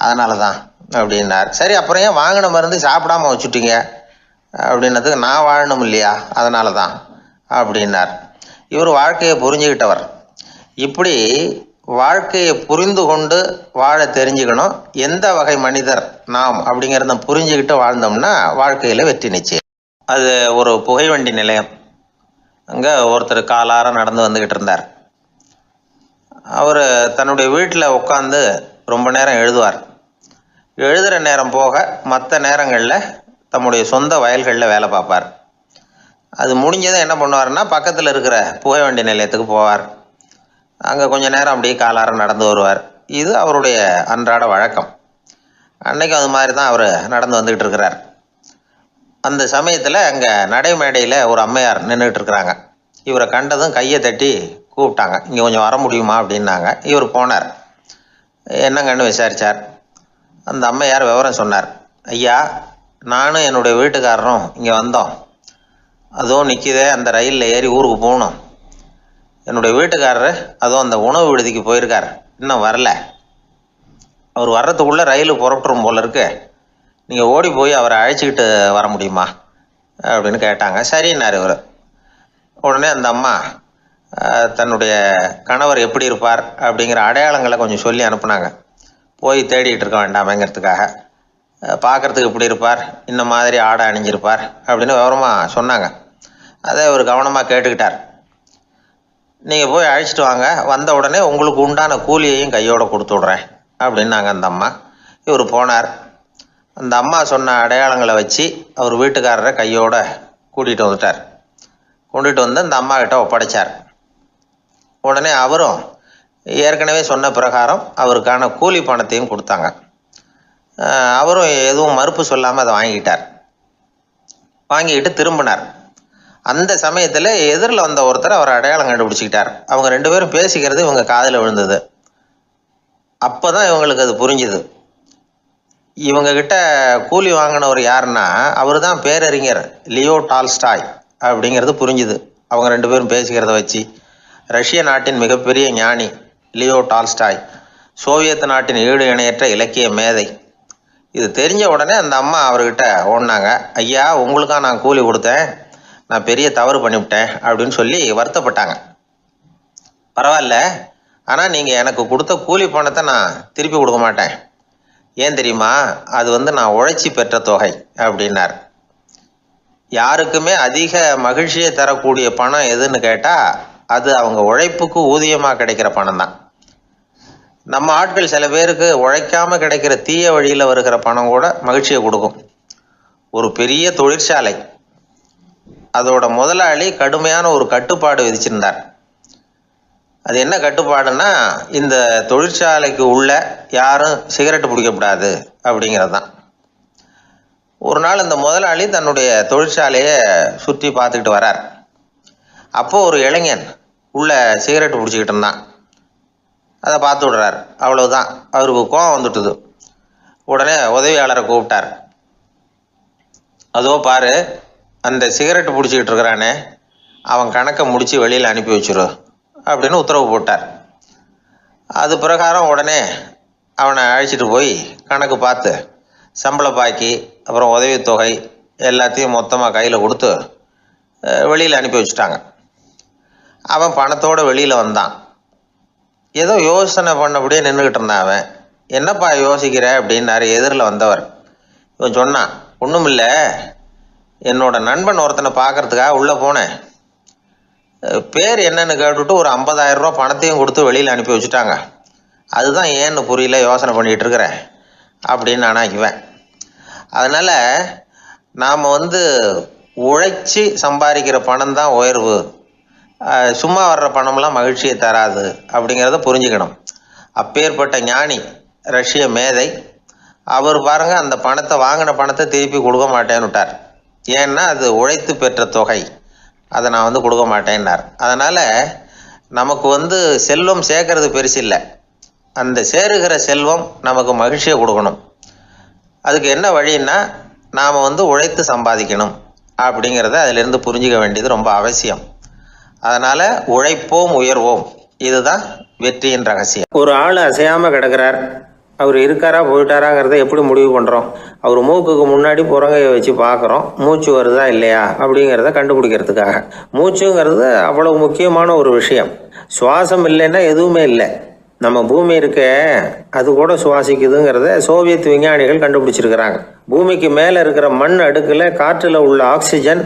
அதனால தான் அப்படின்னார். சரி, அப்புறம் ஏன் வாங்கின மருந்து சாப்பிடாம வச்சுட்டீங்க அப்படின்னதுக்கு, நான் வாழணும் இல்லையா அதனால தான் அப்படின்னார். இவர் வாழ்க்கையை புரிஞ்சுக்கிட்டவர். இப்படி வாழ்க்கையை புரிந்து கொண்டு வாழ தெரிஞ்சுக்கணும். எந்த வகை மனிதர் நாம் அப்படிங்கிறத புரிஞ்சுக்கிட்டு வாழ்ந்தோம்னா வாழ்க்கையில் வெற்றி நிச்சயம். அது ஒரு புகைவண்டி நிலையம். அங்கே ஒருத்தர் காலார நடந்து வந்துக்கிட்டு இருந்தார். அவர் தன்னுடைய வீட்டில் உட்காந்து ரொம்ப நேரம் எழுதுவார். எழுதுகிற நேரம் போக மற்ற நேரங்களில் தம்முடைய சொந்த வயல்களில் வேலை பார்ப்பார். அது முடிஞ்சதும் என்ன பண்ணுவார்னா பக்கத்தில் இருக்கிற புகை வண்டி நிலையத்துக்கு போவார். அங்கே கொஞ்ச நேரம் அப்படியே காலார நடந்து வருவார். இது அவருடைய அன்றாட வழக்கம். அன்னைக்கு அது மாதிரி தான் அவர் நடந்து வந்துக்கிட்டு இருக்கிறார். அந்த சமயத்தில் அங்கே நடைமேடையில் ஒரு அம்மையார் நின்றுட்டு இருக்கிறாங்க. இவரை கண்டதும் கையை தட்டி கூப்பிட்டாங்க. இங்கே கொஞ்சம் வர முடியுமா அப்படின்னாங்க. இவர் போனார். என்னங்கன்னு விசாரித்தார். அந்த அம்மையார் விவரம் சொன்னார். ஐயா, நானும் என்னுடைய வீட்டுக்காரரும் இங்கே வந்தோம். அதுவும் நிற்கிதே, அந்த ரயிலில் ஏறி ஊருக்கு போகணும். என்னுடைய வீட்டுக்காரரு அதுவும் அந்த உணவு விடுதிக்கு போயிருக்கார், இன்னும் வரல. அவர் வர்றதுக்குள்ளே ரயில் புறப்பட்டுரும் போல இருக்கு. நீங்கள் ஓடி போய் அவரை அழைச்சிக்கிட்டு வர முடியுமா அப்படின்னு கேட்டாங்க. சரின்னார் இவர். உடனே அந்த அம்மா தன்னுடைய கணவர் எப்படி இருப்பார் அப்படிங்கிற அடையாளங்களை கொஞ்சம் சொல்லி அனுப்புனாங்க. போய் தேடிக்கிட்டு இருக்க வேண்டாமேங்கிறதுக்காக. பார்க்குறதுக்கு இப்படி இருப்பார், இந்த மாதிரி ஆடை அணிஞ்சிருப்பார் அப்படின்னு விவரமாக சொன்னாங்க. அதை அவர் கவனமாக கேட்டுக்கிட்டார். நீங்கள் போய் அழைச்சிட்டு வாங்க, வந்த உடனே உங்களுக்கு உண்டான கூலியையும் கையோடு கொடுத்து விட்றேன் அப்படின்னாங்க அந்த அம்மா. இவர் போனார். அந்த அம்மா சொன்ன அடையாளங்களை வச்சு அவர் வீட்டுக்காரரை கையோடு கூட்டிகிட்டு வந்துட்டார். கொண்டுட்டு வந்து அந்த அம்மா கிட்ட ஒப்படைச்சார். உடனே அவரும் ஏற்கனவே சொன்ன பிரகாரம் அவருக்கான கூலி பணத்தையும் கொடுத்தாங்க. அவரும் எதுவும் மறுப்பு சொல்லாமல் அதை வாங்கிக்கிட்டார். வாங்கிக்கிட்டு திரும்பினார். அந்த சமயத்தில் எதிரில் வந்த ஒருத்தர் அவர் அடையாளம் கண்டுபிடிச்சிக்கிட்டார். அவங்க ரெண்டு பேரும் பேசிக்கிறது இவங்க காதில் விழுந்தது. அப்போ தான் இவங்களுக்கு அது புரிஞ்சுது. இவங்கக்கிட்ட கூலி வாங்கினவர் யாருன்னா அவர் தான் பேரறிஞர் லியோ டால்ஸ்டாய் அப்படிங்கிறது புரிஞ்சுது. அவங்க ரெண்டு பேரும் பேசிக்கிறத வச்சு ரஷ்ய நாட்டின் மிகப்பெரிய ஞானி லியோ டால்ஸ்டாய், சோவியத் நாட்டின் ஈடு இணையற்ற இலக்கிய மேதை. இது தெரிஞ்ச உடனே அந்த அம்மா அவர்கிட்ட ஓடினாங்க. ஐயா, உங்களுக்காக நான் கூலி கொடுத்தேன், நான் பெரிய தவறு பண்ணிவிட்டேன் அப்படின்னு சொல்லி வருத்தப்பட்டாங்க. பரவாயில்ல, ஆனால் நீங்கள் எனக்கு கொடுத்த கூலி பணத்தை நான் திருப்பி கொடுக்க மாட்டேன். ஏன் தெரியுமா? அது நான் உழைச்சி பெற்ற தொகை அப்படின்னார். யாருக்குமே அதிக மகிழ்ச்சியை தரக்கூடிய பணம் எதுன்னு கேட்டால் அது அவங்க உழைப்புக்கு ஊதியமாக கிடைக்கிற பணம் தான். நம்ம ஆட்கள் சில பேருக்கு உழைக்காமல் கிடைக்கிற தீய வழியில் வருகிற பணம் கூட மகிழ்ச்சியை கொடுக்கும். ஒரு பெரிய தொழிற்சாலை, அதோட முதலாளி கடுமையான ஒரு கட்டுப்பாடு விதிச்சிருந்தார். அது என்ன கட்டுப்பாடுன்னா, இந்த தொழிற்சாலைக்கு உள்ள யாரும் சிகரெட்டு பிடிக்கக்கூடாது அப்படிங்கிறது தான். ஒரு நாள் இந்த முதலாளி தன்னுடைய தொழிற்சாலையை சுற்றி பார்த்துக்கிட்டு வரார். அப்போது ஒரு இளைஞன் உள்ள சிகரெட்டு பிடிச்சிக்கிட்டு இருந்தான். அதை பார்த்து விடுறார். அவ்வளவுதான், அவருக்கு கோபம் வந்துட்டுது. உடனே உதவியாளரை கூப்பிட்டார். அதோ பாரு, அந்த சிகரெட்டு பிடிச்சிக்கிட்டு இருக்கிறானே, அவன் கணக்கை முடித்து வெளியில் அனுப்பி வச்சிரு அப்படின்னு உத்தரவு போட்டார். அது பிரகாரம் உடனே அவனை அழைச்சிட்டு போய் கணக்கு பார்த்து சம்பள பாக்கி அப்புறம் உதவித்தொகை எல்லாத்தையும் மொத்தமாக கையில் கொடுத்து வெளியில் அனுப்பி வச்சுட்டாங்க. அவன் பணத்தோடு வெளியில் வந்தான். ஏதோ யோசனை பண்ணபடியே நின்றுக்கிட்டு இருந்தான். அவன் என்னப்பா யோசிக்கிற அப்படின்னாரு எதிரில் வந்தவர். இவன் சொன்னான், ஒன்றும் இல்லை, என்னோட நண்பன் ஒருத்தனை பார்க்கறதுக்காக உள்ளே போனேன். பேர் என்னன்னு கேட்டுவிட்டு ஒரு 50,000 ரூபா பணத்தையும் கொடுத்து வெளியில் அனுப்பி வச்சுட்டாங்க. அதுதான் ஏன்னு புரியல, யோசனை பண்ணிகிட்டு இருக்கிறேன் அப்படின்னு நானாக்குவேன். அதனால் நாம் உழைச்சி சம்பாதிக்கிற பணம் தான் உயர்வு, சும்மா வர்ற பணம்லாம் மகிழ்ச்சியை தராது அப்படிங்கிறத புரிஞ்சுக்கணும். அப்பேற்பட்ட ஞானி ரஷ்ய மேதை அவர் பாருங்க, அந்த பணத்தை வாங்கின பணத்தை திருப்பி கொடுக்க மாட்டேன்னு விட்டார். ஏன்னா அது உழைத்து பெற்ற தொகை, அதை நான் கொடுக்க மாட்டேன்னார். அதனால் நமக்கு செல்வம் சேர்க்கறது பெருசு இல்லை, அந்த சேருகிற செல்வம் நமக்கு மகிழ்ச்சியை கொடுக்கணும். அதுக்கு என்ன வழின்னா, நாம் உழைத்து சம்பாதிக்கணும் அப்படிங்கிறத அதிலிருந்து புரிஞ்சிக்க வேண்டியது ரொம்ப அவசியம். அதனால் உழைப்போம் உயர்வோம், இதுதான் வெற்றியின் ரகசியம். ஒரு ஆள் அசையாமல் கிடக்கிறார், அவர் இருக்காரா போயிட்டாராங்கிறத எப்படி முடிவு பண்ணுறோம்? அவர் மூக்குக்கு முன்னாடி புறங்கையை வச்சு பார்க்குறோம், மூச்சு வருதா இல்லையா அப்படிங்கிறத கண்டுபிடிக்கிறதுக்காக. மூச்சுங்கிறது அவ்வளவு முக்கியமான ஒரு விஷயம். சுவாசம் இல்லைன்னா எதுவுமே இல்லை. நம்ம பூமி இருக்க அது கூட சுவாசிக்குதுங்கிறத சோவியத் விஞ்ஞானிகள் கண்டுபிடிச்சிருக்கிறாங்க. பூமிக்கு மேலே இருக்கிற மண் அடுக்கில் காற்றில் உள்ள ஆக்சிஜன்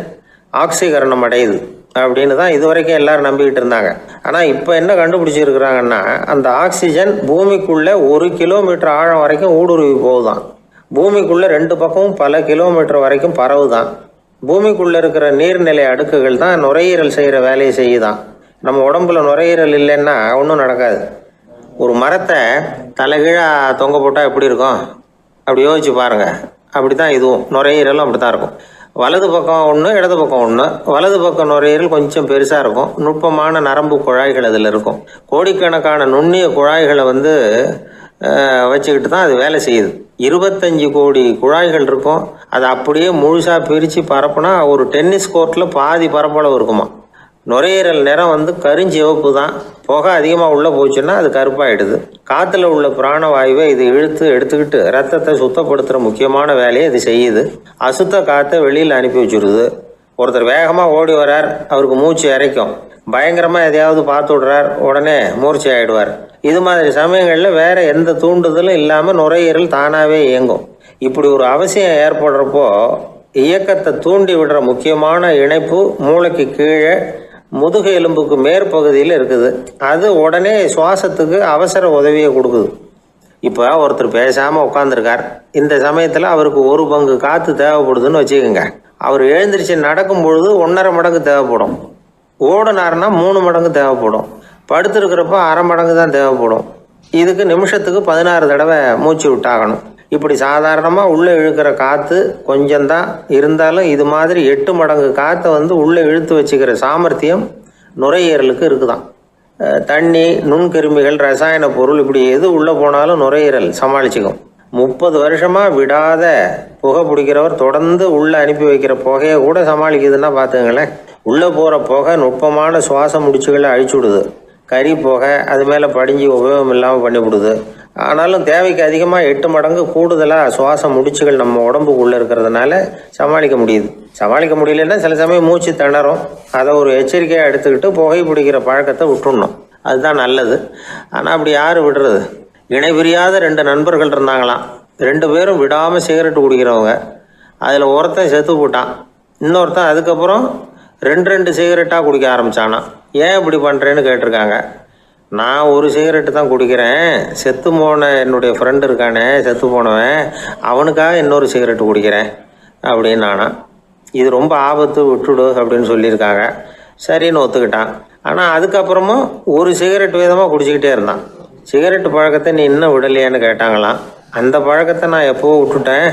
ஆக்சிகரணம் அடையுது அப்படின்னு தான் இதுவரைக்கும் எல்லாரும் நம்பிக்கிட்டு இருந்தாங்க. ஆனால் இப்போ என்ன கண்டுபிடிச்சிருக்கிறாங்கன்னா, அந்த ஆக்சிஜன் பூமிக்குள்ளே 1 கிலோமீட்டர் ஆழம் வரைக்கும் ஊடுருவி போகுதான். பூமிக்குள்ளே 2 பக்கமும் பல கிலோமீட்டர் வரைக்கும் பரவுதான். பூமிக்குள்ளே இருக்கிற நீர்நிலை அடுக்குகள் தான் நுரையீரல் செய்கிற வேலையை செய்யுதான். நம்ம உடம்புல நுரையீரல் இல்லைன்னா ஒன்றும் நடக்காது. ஒரு மரத்தை தலைகீழாக தொங்க போட்டால் எப்படி இருக்கும் அப்படி யோசிச்சு பாருங்கள். அப்படி தான் இதுவும் நுரையீரலும் அப்படி தான் இருக்கும். வலது பக்கம் ஒன்று, இடது பக்கம் ஒன்று. வலது பக்கம் நுரையீரல் கொஞ்சம் பெருசாக இருக்கும். நுட்பமான நரம்பு குழாய்கள் அதில் இருக்கும். கோடிக்கணக்கான நுண்ணிய குழாய்களை வச்சுக்கிட்டு தான் அது வேலை செய்யுது. 25 கோடி குழாய்கள் இருக்கும். அதை அப்படியே முழுசாக பிரித்து பரப்புனா ஒரு டென்னிஸ் கோர்ட்டில் பாதி பரப்பளவு இருக்குமா. நுரையீரல் நிறம் கருஞ்சிவப்பு தான். புகை அதிகமாக உள்ளே போச்சுன்னா அது கருப்பாயிடுது. காற்றுல உள்ள பிராணவாயுவை இது இழுத்து எடுத்துக்கிட்டு ரத்தத்தை சுத்தப்படுத்துகிற முக்கியமான வேலையை இது செய்யுது. அசுத்த காற்றை வெளியில் அனுப்பி வச்சுருது. ஒருத்தர் வேகமாக ஓடி வர்றார், அவருக்கு மூச்சு இறைக்கும். பயங்கரமாக எதையாவது பார்த்து விடுறார், உடனே மூர்ச்சி ஆகிடுவார். இது மாதிரி சமயங்களில் வேறு எந்த தூண்டுதலும் இல்லாமல் நுரையீரல் தானாகவே இயங்கும். இப்படி ஒரு அவசியம் ஏற்படுறப்போ இயக்கத்தை தூண்டி விடுற முக்கியமான இணைப்பு மூளைக்கு கீழே முதுகு எலும்புக்கு மேற்பகுதியில் இருக்குது. அது உடனே சுவாசத்துக்கு அவசர உதவியை கொடுக்குது. இப்போ ஒருத்தர் பேசாமல் உட்காந்துருக்கார். இந்த சமயத்தில் அவருக்கு 1 பங்கு காற்று தேவைப்படுதுன்னு வச்சுக்கோங்க. அவர் எழுந்திரிச்சு நடக்கும் பொழுது 1.5 மடங்கு தேவைப்படும். ஓடினார்னா 3 மடங்கு தேவைப்படும். படுத்துருக்கிறப்ப 1/2 மடங்கு தான் தேவைப்படும். இதுக்கு நிமிஷத்துக்கு 16 தடவை மூச்சு விட்டாகணும். இப்படி சாதாரணமாக உள்ளே இழுக்கிற காற்று கொஞ்சம்தான் இருந்தாலும் இது மாதிரி 8 மடங்கு காற்றை உள்ளே இழுத்து வச்சுக்கிற சாமர்த்தியம் நுரையீரலுக்கு இருக்குதான். தண்ணி, நுண்கிருமிகள், ரசாயன பொருள் இப்படி எது உள்ளே போனாலும் நுரையீரல் சமாளிச்சுக்கும். 30 வருஷமாக விடாத புகை பிடிக்கிறவர் தொடர்ந்து உள்ளே அனுப்பி வைக்கிற புகையை கூட சமாளிக்குதுன்னா பார்த்துங்களேன். உள்ளே போகிற புகை நுட்பமான சுவாச முடிச்சுகளை அழிச்சு விடுது. கறி புகை அது மேலே படிஞ்சு உபயோகம் இல்லாமல் பண்ணிவிடுது. ஆனாலும் தேவைக்கு அதிகமாக 8 மடங்கு கூடுதலாக சுவாச முடிச்சுகள் நம்ம உடம்புக்குள்ளே இருக்கிறதுனால சமாளிக்க முடியுது. சமாளிக்க முடியலன்னா சில சமயம் மூச்சு திணறும். அதை ஒரு எச்சரிக்கையாக எடுத்துக்கிட்டு புகை பிடிக்கிற பழக்கத்தை விட்டுடணும். அதுதான் நல்லது. ஆனால் அப்படி யார் விடுறது? இணை பிரியாத 2 நண்பர்கள் இருந்தாங்களாம். 2 பேரும் விடாமல் சிகரெட்டு குடிக்கிறவங்க. அதில் ஒருத்தன் செத்து போட்டான். இன்னொருத்தன் அதுக்கப்புறம் 2 சிகரெட்டாக குடிக்க ஆரம்பித்தானா. ஏன் இப்படி பண்ணுறேன்னு கேட்டிருக்காங்க. நான் 1 சிகரெட்டு தான் குடிக்கிறேன். செத்து போன என்னுடைய ஃப்ரெண்டு இருக்கானே, செத்து போனவன், அவனுக்காக இன்னொரு சிகரெட்டு குடிக்கிறேன் அப்படின்னு நானா. இது ரொம்ப ஆபத்து, விட்டுடு அப்படின்னு சொல்லியிருக்காங்க. சரின்னு ஒத்துக்கிட்டான். ஆனால் அதுக்கப்புறமும் 1 சிகரெட் வீதமாக குடிச்சிக்கிட்டே இருந்தான். சிகரெட்டு பழக்கத்தை நீ இன்னும் விடலையான்னு கேட்டாங்களாம். அந்த பழக்கத்தை நான் எப்போவோ விட்டுட்டேன்,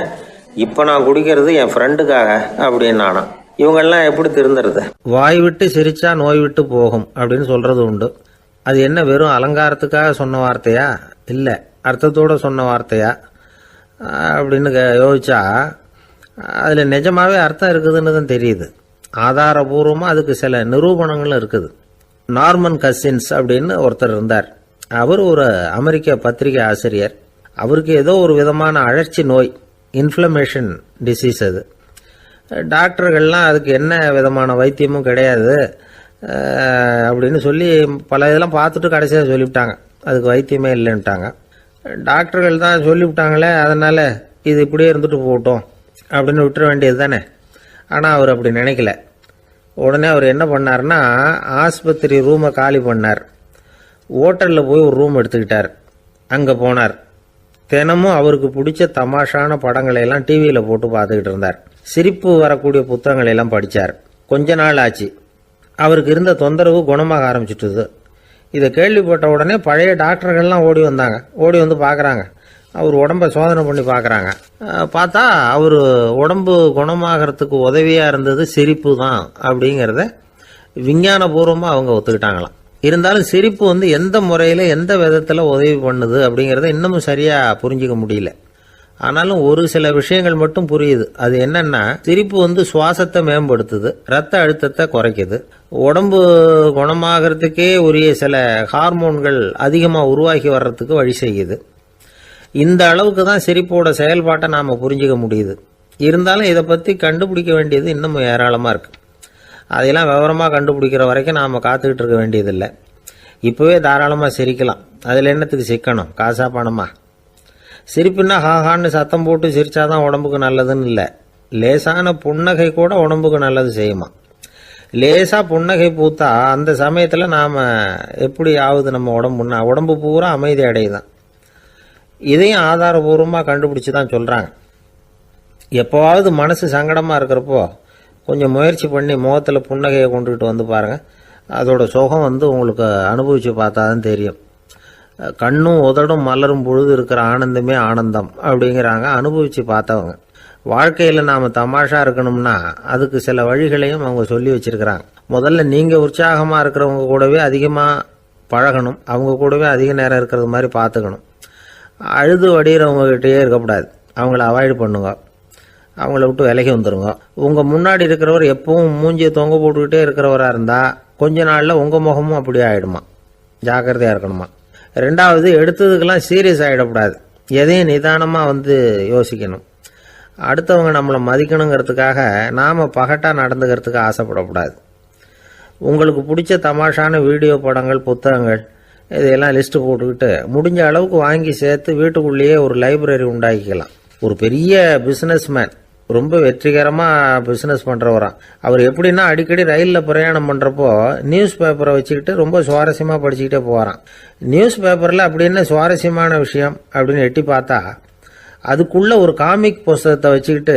இப்போ நான் குடிக்கிறது என் ஃப்ரெண்டுக்காக அப்படின்னு நானா. இவங்கெல்லாம் எப்படி திருந்துறது? வாய் விட்டு சிரிச்சா நோய் விட்டு போகும் அப்படின்னு சொல்கிறது உண்டு. அது என்ன வெறும் அலங்காரத்துக்காக சொன்ன வார்த்தையா, இல்லை அர்த்தத்தோடு சொன்ன வார்த்தையா அப்படின்னு யோசிச்சா அதில் நிஜமாகவே அர்த்தம் இருக்குதுன்னு தான் தெரியுது. ஆதாரபூர்வமாக அதுக்கு சில நிரூபணங்களும் இருக்குது. நார்மன் கசின்ஸ் அப்படின்னு ஒருத்தர் இருந்தார். அவர் ஒரு அமெரிக்க பத்திரிகை ஆசிரியர். அவருக்கு ஏதோ ஒரு விதமான அழற்சி நோய், இன்ஃப்ளமேஷன் டிசீஸ். அது டாக்டர்கள்லாம் அதுக்கு என்ன விதமான வைத்தியமும் கிடையாது அப்படின்னு சொல்லி பல இதெல்லாம் பார்த்துட்டு கடைசியாக சொல்லிவிட்டாங்க அதுக்கு வைத்தியமே இல்லைன்ட்டாங்க. டாக்டர்கள் தான் சொல்லிவிட்டாங்களே, அதனால் இது இப்படியே இருந்துட்டு போகட்டும் அப்படின்னு விட்டுற வேண்டியது தானே. ஆனால் அவர் அப்படி நினைக்கல. உடனே அவர் என்ன பண்ணார்னா, ஆஸ்பத்திரி ரூமை காலி பண்ணார். ஹோட்டலில் போய் ஒரு ரூம் எடுத்துக்கிட்டார். அங்கே போனார். தினமும் அவருக்கு பிடிச்ச தமாஷான படங்களை எல்லாம் டிவியில் போட்டு பார்த்துக்கிட்டு இருந்தார். சிரிப்பு வரக்கூடிய புத்தகங்களை எல்லாம் படித்தார். கொஞ்ச நாள் ஆச்சு. அவருக்கு இருந்த தொந்தரவு குணமாக ஆரம்பிச்சிட்டுது. இதை கேள்விப்பட்ட உடனே பழைய டாக்டர்கள்லாம் ஓடி வந்தாங்க. ஓடி வந்து பார்க்குறாங்க. அவர் உடம்பை சோதனை பண்ணி பார்க்குறாங்க. பார்த்தா அவர் உடம்பு குணமாகறதுக்கு உதவியாக இருந்தது சிரிப்பு தான் அப்படிங்கிறத விஞ்ஞானபூர்வமாக அவங்க ஒத்துக்கிட்டாங்களாம். இருந்தாலும் சிரிப்பு எந்த முறையில் எந்த விதத்தில் உதவி பண்ணுது அப்படிங்கிறத இன்னமும் சரியாக புரிஞ்சிக்க முடியல. ஆனாலும் ஒரு சில விஷயங்கள் மட்டும் புரியுது. அது என்னன்னா, சிரிப்பு சுவாசத்தை மேம்படுத்துது, ரத்த அழுத்தத்தை குறைக்குது, உடம்பு குணமாகறதுக்கே உரிய சில ஹார்மோன்கள் அதிகமாக உருவாகி வர்றதுக்கு வழி செய்யுது. இந்த அளவுக்கு தான் சிரிப்போட செயல்பாட்டை நாம் புரிஞ்சிக்க முடியுது. இருந்தாலும் இதை பற்றி கண்டுபிடிக்க வேண்டியது இன்னமும் ஏராளமாக இருக்குது. அதையெல்லாம் விவரமாக கண்டுபிடிக்கிற வரைக்கும் நாம் காத்துக்கிட்டு இருக்க வேண்டியதில்லை. இப்போவே தாராளமாக சிரிக்கலாம். அதில் என்னத்துக்கு சிக்கணும்? காசா பணமா? சிரிப்புன்னா ஹாஹான்னு சத்தம் போட்டு சிரிச்சாதான் உடம்புக்கு நல்லதுன்னு இல்லை. லேசான புன்னகை கூட உடம்புக்கு நல்லது செய்யுமா. லேசாக புன்னகை பூத்தா அந்த சமயத்தில் நாம் எப்படி ஆகுது நம்ம உடம்புன்னா, உடம்பு பூரா அமைதி அடையுதான். இதையும் ஆதாரபூர்வமாக கண்டுபிடிச்சி தான் சொல்கிறாங்க. எப்போவாவது மனசு சங்கடமாக இருக்கிறப்போ கொஞ்சம் முயற்சி பண்ணி முகத்தில் புன்னகையை கொண்டுகிட்டு வந்து பாருங்கள். அதோட சுகம் உங்களுக்கு அனுபவித்து பார்த்தா தான் தெரியும். கண்ணும் உதடும் மலரும் பொழுது இருக்கிற ஆனந்தமே ஆனந்தம் அப்படிங்கிறாங்க அனுபவித்து பார்த்தவங்க. வாழ்க்கையில் நாம் தமாஷா இருக்கணும்னா அதுக்கு சில வழிகளையும் அவங்க சொல்லி வச்சிருக்கிறாங்க. முதல்ல நீங்கள் உற்சாகமாக இருக்கிறவங்க கூடவே அதிகமாக பழகணும், அவங்க கூடவே அதிக நேரம் இருக்கிறது மாதிரி பார்த்துக்கணும். அழுது வடிகிறவங்ககிட்டயே இருக்கக்கூடாது, அவங்கள அவாய்டு பண்ணுங்க, அவங்கள விட்டு விலகி வந்துடுங்க. உங்கள் முன்னாடி இருக்கிறவர் எப்பவும் மூஞ்சியை தொங்க போட்டுக்கிட்டே இருக்கிறவராக இருந்தால் கொஞ்ச நாளில் உங்கள் முகமும் அப்படியே ஆகிடுமா, ஜாக்கிரதையாக இருக்கணுமா. ரெண்டாவது, எடுத்ததுக்கெல்லாம் சீரியஸ் ஆகிடக்கூடாது, எதையும் நிதானமாக யோசிக்கணும். அடுத்தவங்க நம்மளை மதிக்கணுங்கிறதுக்காக நாம் பகட்டாக நடந்துக்கிறதுக்கு ஆசைப்படக்கூடாது. உங்களுக்கு பிடிச்ச தமாஷான வீடியோ படங்கள், புத்தகங்கள் இதையெல்லாம் லிஸ்ட்டு போட்டுக்கிட்டு முடிஞ்ச அளவுக்கு வாங்கி சேர்த்து வீட்டுக்குள்ளேயே ஒரு லைப்ரரி உண்டாக்கிக்கலாம். ஒரு பெரிய பிஸ்னஸ்மேன், ரொம்ப வெற்றிகரமாக பிஸ்னஸ் பண்ணுறவராம். அவர் எப்படின்னா அடிக்கடி ரயிலில் பிரயாணம் பண்ணுறப்போ நியூஸ் பேப்பரை வச்சுக்கிட்டு ரொம்ப சுவாரஸ்யமாக படிச்சுக்கிட்டே போகிறான். நியூஸ் பேப்பரில் அப்படி என்ன சுவாரஸ்யமான விஷயம் அப்படின்னு எட்டி பார்த்தா அதுக்குள்ளே ஒரு காமிக் புஸ்தகத்தை வச்சுக்கிட்டு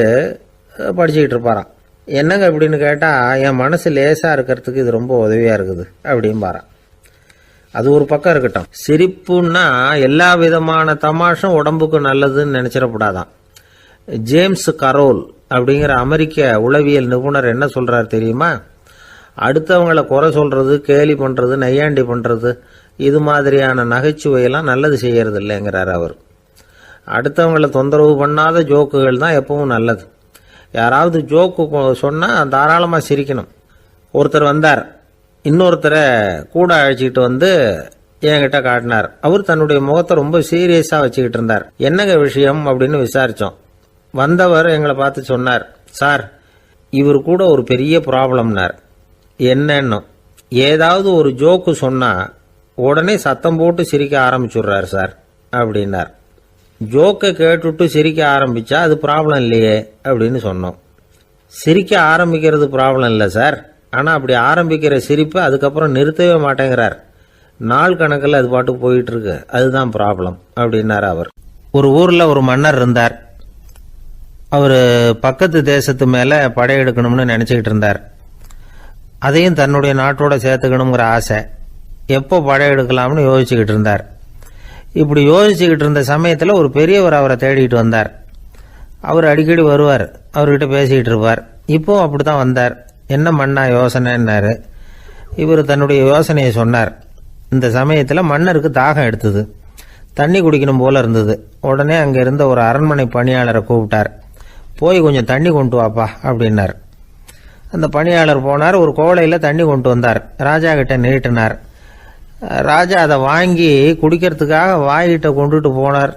படிச்சுக்கிட்டு இருப்பாராம். என்னங்க அப்படின்னு கேட்டால், என் மனசு லேசாக இருக்கிறதுக்கு இது ரொம்ப உதவியாக இருக்குது அப்படின்பாரான். அது ஒரு பக்கம் இருக்கட்டும். சிரிப்புன்னா எல்லா விதமான தமாஷும் உடம்புக்கு நல்லதுன்னு நினச்சிடக்கூடாதான். ஜேம்ஸ் கரோல் அப்படிங்கிற அமெரிக்க உளவியல் நிபுணர் என்ன சொல்கிறார் தெரியுமா? அடுத்தவங்களை குறை சொல்கிறது, கேலி பண்ணுறது, நையாண்டி பண்ணுறது, இது மாதிரியான நகைச்சுவையெல்லாம் நல்லது செய்கிறது இல்லைங்கிறார் அவர். அடுத்தவங்களை தொந்தரவு பண்ணாத ஜோக்குகள் தான் எப்பவும் நல்லது. யாராவது ஜோக்கு சொன்னால் தாராளமாக சிரிக்கணும். ஒருத்தர் வந்தார், இன்னொருத்தரை கூட அழைச்சிக்கிட்டு என்கிட்ட காட்டினார். அவர் தன்னுடைய முகத்தை ரொம்ப சீரியஸாக வச்சுக்கிட்டு இருந்தார். என்னங்க விஷயம் அப்படின்னு விசாரித்தோம். வந்தவர் எங்களை பார்த்து சொன்னார், சார், இவர் கூட ஒரு பெரிய ப்ராப்ளம்னார். என்னன்னு, ஏதாவது ஒரு ஜோக்கு சொன்னால் உடனே சத்தம் போட்டு சிரிக்க ஆரம்பிச்சுடுறார் சார் அப்படின்னார். ஜோக்கை கேட்டுட்டு சிரிக்க ஆரம்பித்தா அது ப்ராப்ளம் இல்லையே அப்படின்னு சொன்னோம். சிரிக்க ஆரம்பிக்கிறது ப்ராப்ளம் இல்லை சார், ஆனால் அப்படி ஆரம்பிக்கிற சிரிப்பை அதுக்கப்புறம் நிறுத்தவே மாட்டேங்கிறார். நாள் கணக்கில் அது பாட்டுக்கு போயிட்டு இருக்கு, அதுதான் ப்ராப்ளம் அப்படின்னார் அவர். ஒரு ஊரில் ஒரு மன்னர் இருந்தார். அவர் பக்கத்து தேசத்து மேலே படையெடுக்கணும்னு நினச்சிக்கிட்டு இருந்தார். அதையும் தன்னுடைய நாட்டோட சேர்த்துக்கணுங்கிற ஆசை. எப்போ படையெடுக்கலாம்னு யோசிச்சுக்கிட்டு இருந்தார். இப்படி யோசிச்சுக்கிட்டு இருந்த சமயத்தில் ஒரு பெரியவர் அவரை தேடிட்டு வந்தார். அவர் அடிக்கடி வருவார், அவர்கிட்ட பேசிக்கிட்டு இருப்பார். இப்போவும் அப்படி தான் வந்தார். என்ன மன்னா யோசனைன்னாரு. இவர் தன்னுடைய யோசனையை சொன்னார். இந்த சமயத்தில் மன்னருக்கு தாகம் எடுத்தது, தண்ணி குடிக்கணும் போல இருந்தது. உடனே அங்கே இருந்த ஒரு அரண்மனை பணியாளரை கூப்பிட்டார். போய் கொஞ்சம் தண்ணி கொண்டு வாப்பா அப்படின்னார். அந்த பணியாளர் போனார், ஒரு கோலையில் தண்ணி கொண்டு வந்தார். ராஜா கிட்ட நீட்டினார். ராஜா அதை வாங்கி குடிக்கிறதுக்காக வாய்கிட்ட கொண்டுட்டு போனார்.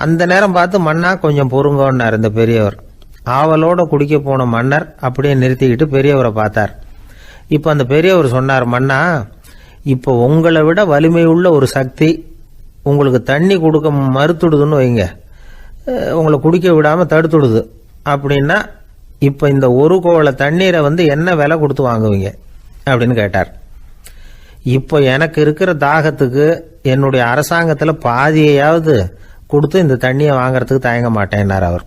அந்த நேரம் பார்த்து, மன்னா கொஞ்சம் பொறுங்கன்னார் இந்த பெரியவர். ஆவலோட குடிக்க போன மன்னர் அப்படியே நிறுத்திக்கிட்டு பெரியவரை பார்த்தார். இப்போ அந்த பெரியவர் சொன்னார், மன்னா, இப்போ உங்களை விட வலிமை உள்ள ஒரு சக்தி உங்களுக்கு தண்ணி கொடுக்க மறுத்துடுதுன்னு வைங்க, உங்களை குடிக்க விடாமல் தடுத்துடுது அப்படின்னா, இப்போ இந்த ஒரு கோவள தண்ணீரை என்ன விலை கொடுத்து வாங்குவீங்க அப்படின்னு கேட்டார். இப்போ எனக்கு இருக்கிற தாகத்துக்கு என்னுடைய அரசாங்கத்தில் பாதியையாவது கொடுத்து இந்த தண்ணியை வாங்கறதுக்கு தயங்க மாட்டேன்னார் அவர்.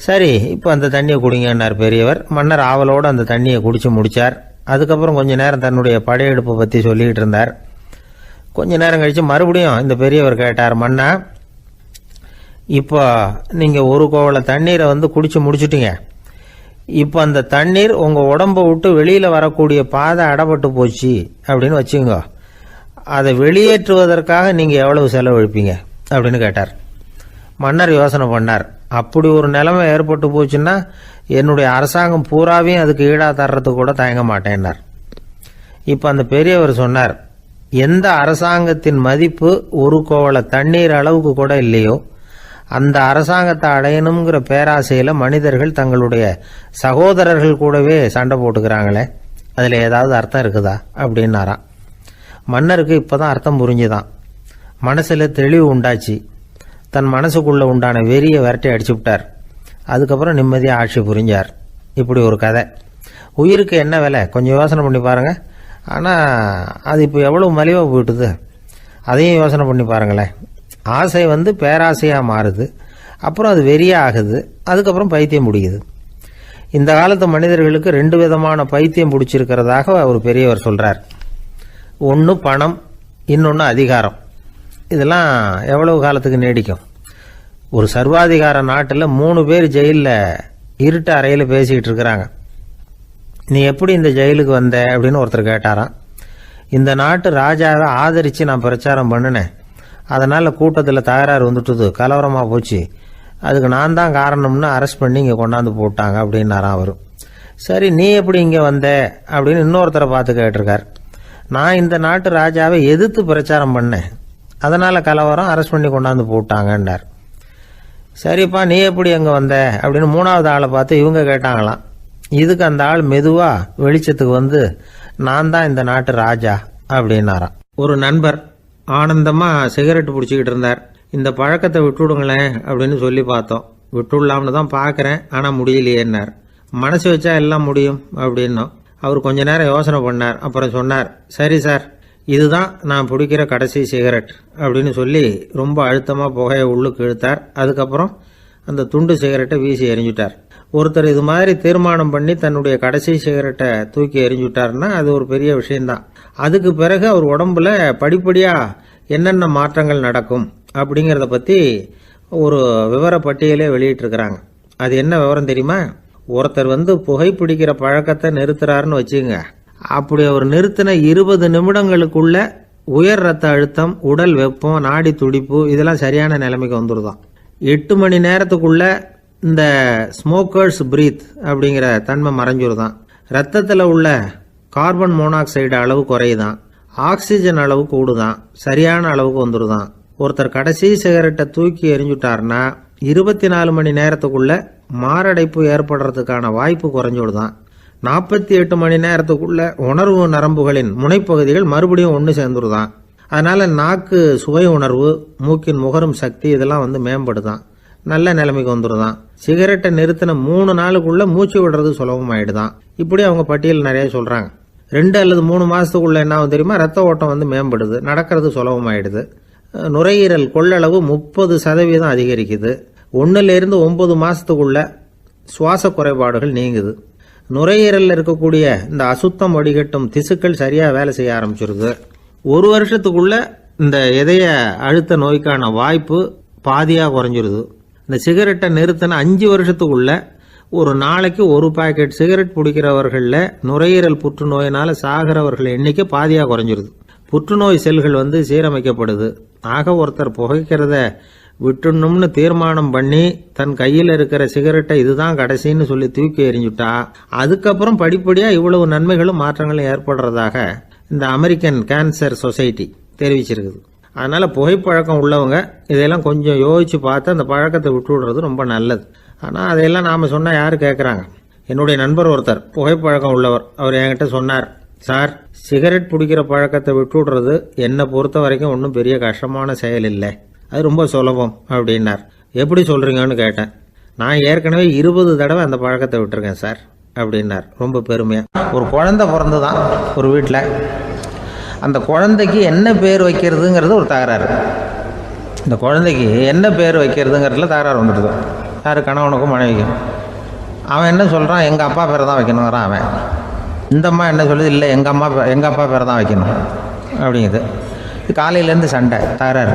சரி, இப்போ அந்த தண்ணியை குடிங்கன்னார் பெரியவர். மன்னர் ஆவலோடு அந்த தண்ணியை குடிச்சு முடித்தார். அதுக்கப்புறம் கொஞ்ச நேரம் தன்னுடைய படையெடுப்பை பற்றி சொல்லிக்கிட்டு இருந்தார். கொஞ்ச நேரம் கழித்து மறுபடியும் இந்த பெரியவர் கேட்டார், மன்னா, இப்போ நீங்கள் ஒரு கோவள தண்ணீரை குடிச்சு முடிச்சுட்டீங்க. இப்போ அந்த தண்ணீர் உங்கள் உடம்பை விட்டு வெளியில் வரக்கூடிய பாதை அடப்பட்டு போச்சு அப்படின்னு வச்சுங்க, அதை வெளியேற்றுவதற்காக நீங்கள் எவ்வளவு செலவழிப்பீங்க அப்படின்னு கேட்டார். மன்னர் யோசனை பண்ணார். அப்படி ஒரு நிலைமை ஏற்பட்டு போச்சுன்னா என்னுடைய அரசாங்கம் பூராவையும் அதுக்கு ஈடாக தர்றதுக்கு கூட தயங்க மாட்டேன்னார். இப்போ அந்த பெரியவர் சொன்னார், எந்த அரசாங்கத்தின் மதிப்பு ஒரு கோவள தண்ணீர் அளவுக்கு கூட இல்லையோ அந்த அரசாங்கத்தை அடையணுங்கிற பேராசையில் மனிதர்கள் தங்களுடைய சகோதரர்கள் கூடவே சண்டை போட்டுக்கிறாங்களே, அதில் ஏதாவது அர்த்தம் இருக்குதா அப்படின்னாராம். மன்னருக்கு இப்போதான் அர்த்தம் புரிஞ்சுதான். மனசில் தெளிவு உண்டாச்சு. தன் மனசுக்குள்ளே உண்டான வெறியை விரட்டி அடிச்சு விட்டார். அதுக்கப்புறம் நிம்மதியாக ஆட்சி புரிஞ்சார். இப்படி ஒரு கதை. உயிருக்கு என்ன விலை கொஞ்சம் யோசனை பண்ணி பாருங்கள். ஆனால் அது இப்போ எவ்வளோ மலிவாக போயிட்டுது, அதையும் யோசனை பண்ணி பாருங்களேன். ஆசை பேராசையாக மாறுது, அப்புறம் அது வெறியாக ஆகுது, அதுக்கப்புறம் பைத்தியம் முடியுது. இந்த காலத்து மனிதர்களுக்கு 2 விதமான பைத்தியம் பிடிச்சிருக்கிறதாக ஒரு பெரியவர் சொல்கிறார். ஒன்று பணம், இன்னொன்று அதிகாரம். இதெல்லாம் எவ்வளவு காலத்துக்கு நீடிக்கும்? ஒரு சர்வாதிகார நாட்டில் 3 பேர் ஜெயிலில் இருட்டு அறையில் பேசிக்கிட்டு இருக்கிறாங்க. நீ எப்படி இந்த ஜெயிலுக்கு வந்த அப்படின்னு ஒருத்தர் கேட்டாராம். இந்த நாட்டு ராஜாவை ஆதரித்து நான் பிரச்சாரம் பண்ணினேன், அதனால் கூட்டத்தில் தகராறு வந்துட்டுது, கலவரமாக போச்சு, அதுக்கு நான் தான் காரணம்னு அரெஸ்ட் பண்ணி இங்கே கொண்டாந்து போட்டாங்க அப்படின்னாராம் அவர். சரி, நீ எப்படி இங்கே வந்த அப்படின்னு இன்னொருத்தரை பார்த்து கேட்டிருக்கார். நான் இந்த நாட்டு ராஜாவை எதிர்த்து பிரச்சாரம் பண்ணேன், அதனால் கலவரம், அரெஸ்ட் பண்ணி கொண்டாந்து போட்டாங்கன்னார். சரிப்பா, நீ எப்படி அங்கே வந்த அப்படின்னு 3வது ஆளை பார்த்து இவங்க கேட்டாங்களாம். இதுக்கு அந்த ஆள் மெதுவாக வெளிச்சத்துக்கு வந்து நான் தான் இந்த நாட்டு ராஜா அப்படின்னாராம். ஒரு நண்பர் ஆனந்தமாக சிகரெட் பிடிச்சிக்கிட்டு இருந்தார். இந்த பழக்கத்தை விட்டுவிடுங்களேன் அப்படின்னு சொல்லி பார்த்தோம். விட்டுடலாம்னு தான் பார்க்குறேன், ஆனால் முடியலையேன்னார். மனசு வச்சா எல்லாம் முடியும் அப்படின்னோம். அவர் கொஞ்ச நேரம் யோசனை பண்ணார். அப்புறம் சொன்னார், சரி சார், இதுதான் நான் பிடிக்கிற கடைசி சிகரெட் அப்படின்னு சொல்லி ரொம்ப அழுத்தமாக புகையை உள்ளுக்கு இழுத்தார். அதுக்கப்புறம் அந்த துண்டு சிகரெட்டை வீசி எறிஞ்சுட்டார். ஒருத்தர் இது மாதிரி தீர்மானம் பண்ணி தன்னுடைய கடைசி சிகரெட்டை தூக்கி எறிஞ்சுட்டார்னா அது ஒரு பெரிய விஷயம்தான். அதுக்கு பிறகு அவர் உடம்புல படிப்படியாக என்னென்ன மாற்றங்கள் நடக்கும் அப்படிங்கிறத பற்றி ஒரு விவர பட்டியலே வெளியிட்டிருக்கிறாங்க. அது என்ன விவரம் தெரியுமா? ஒருத்தர் புகைப்பிடிக்கிற பழக்கத்தை நிறுத்துறாருன்னு வச்சுங்க. அப்படி அவர் நிறுத்தின 20 நிமிடங்களுக்குள்ள உயர் ரத்த அழுத்தம், உடல் வெப்பம், நாடி துடிப்பு இதெல்லாம் சரியான நிலைமைக்கு வந்துடுதான். 8 மணி நேரத்துக்குள்ள இந்த ஸ்மோக்கர்ஸ் பிரீத் அப்படிங்கிற தன்மை மறைஞ்சிருதான். ரத்தத்தில் உள்ள கார்பன் மோனாக்சைடு அளவு குறையுதான், ஆக்சிஜன் அளவு கூடுதான், சரியான அளவுக்கு வந்துடுதான். ஒருத்தர் கடைசி சிகரெட்டை தூக்கி எறிஞ்சுட்டார்னா 24 மணி நேரத்துக்குள்ள மாரடைப்பு ஏற்படுறதுக்கான வாய்ப்பு குறைஞ்சுடுதான். 48 மணி நேரத்துக்குள்ள உணர்வு நரம்புகளின் முனைப்பகுதிகள் மறுபடியும் ஒன்று சேர்ந்துருதான். அதனால நாக்கு சுவை உணர்வு, மூக்கின் முகரும் சக்தி இதெல்லாம் மேம்படுதான், நல்ல நிலைமைக்கு வந்துடுதான். சிகரெட்டை நிறுத்தின 3 நாளுக்குள்ள மூச்சு விடுறது சுலபமாயிடுதான். இப்படி அவங்க பட்டியல் நிறைய சொல்றாங்க. 2 அல்லது 3 மாசத்துக்குள்ள என்ன ஆகும் தெரியுமா? ரத்த ஓட்டம் மேம்படுது, நடக்கிறது சுலபமாயிடுது. நுரையீரல் கொள்ளளவு 30% அதிகரிக்குது. 1லிருந்து 9 மாசத்துக்குள்ள சுவாச குறைபாடுகள் நீங்குது. நுரையீரலில் இருக்கக்கூடிய இந்த அசுத்தம் வடிகட்டும் திசுக்கள் சரியா வேலை செய்ய ஆரம்பிச்சிருது. 1 வருஷத்துக்குள்ள இந்த இதய அழுத்த நோய்க்கான வாய்ப்பு பாதியாக குறைஞ்சிருது. இந்த சிகரெட்டை நிறுத்தின 5 வருஷத்துக்குள்ள ஒரு நாளைக்கு 1 பாக்கெட் சிகரெட் பிடிக்கிறவர்களில் நுரையீரல் புற்றுநோயினால் சாகிறவர்கள் எண்ணிக்கை பாதியாக குறைஞ்சிருது. புற்றுநோய் செல்கள் சீரமைக்கப்படுது. ஆக ஒருத்தர் புகைக்கிறத விட்டுணும்னு தீர்மானம் பண்ணி தன் கையில் இருக்கிற சிகரெட்டை இதுதான் கடைசின்னு சொல்லி தூக்கி எறிஞ்சுட்டா அதுக்கப்புறம் படிப்படியாக இவ்வளவு நன்மைகளும் மாற்றங்களும் ஏற்படுறதாக இந்த அமெரிக்கன் கேன்சர் சொசைட்டி தெரிவிச்சிருக்குது. அதனால புகைப்பழக்கம் உள்ளவங்க இதெல்லாம் கொஞ்சம் யோசிச்சு பார்த்து அந்த பழக்கத்தை விட்டு விடுறது ரொம்ப நல்லது. ஆனால் அதையெல்லாம் நாம் சொன்னால் யார் கேட்குறாங்க? என்னுடைய நண்பர் ஒருத்தர் புகைப்பழக்கம் உள்ளவர், அவர் என்கிட்ட சொன்னார், சார், சிகரெட் பிடிக்கிற பழக்கத்தை விட்டு விடுறது என்னை பொறுத்த வரைக்கும் ஒன்றும் பெரிய கஷ்டமான செயல் இல்லை, அது ரொம்ப சுலபம் அப்படின்னார். எப்படி சொல்கிறீங்கன்னு கேட்டேன். நான் ஏற்கனவே 20 தடவை அந்த பழக்கத்தை விட்டுருக்கேன் சார் அப்படின்னார் ரொம்ப பெருமையாக. ஒரு குழந்தை பிறந்து தான் ஒரு வீட்டில், அந்த குழந்தைக்கு என்ன பேர் வைக்கிறதுங்கிறது ஒரு தகராறு. இந்த குழந்தைக்கு என்ன பேர் வைக்கிறதுங்கிறதுல தகராறு வந்துடுது. யார்? கணவனுக்கும் மனைவிக்கும். அவன் என்ன சொல்கிறான், எங்கள் அப்பா பேரை தான் வைக்கணுங்கிறான் அவன். இந்த அம்மா என்ன சொல்லுது, இல்லை எங்கள் அப்பா பேரை தான் வைக்கணும் அப்படிங்குது. காலையிலேருந்து சண்டை, தகராறு.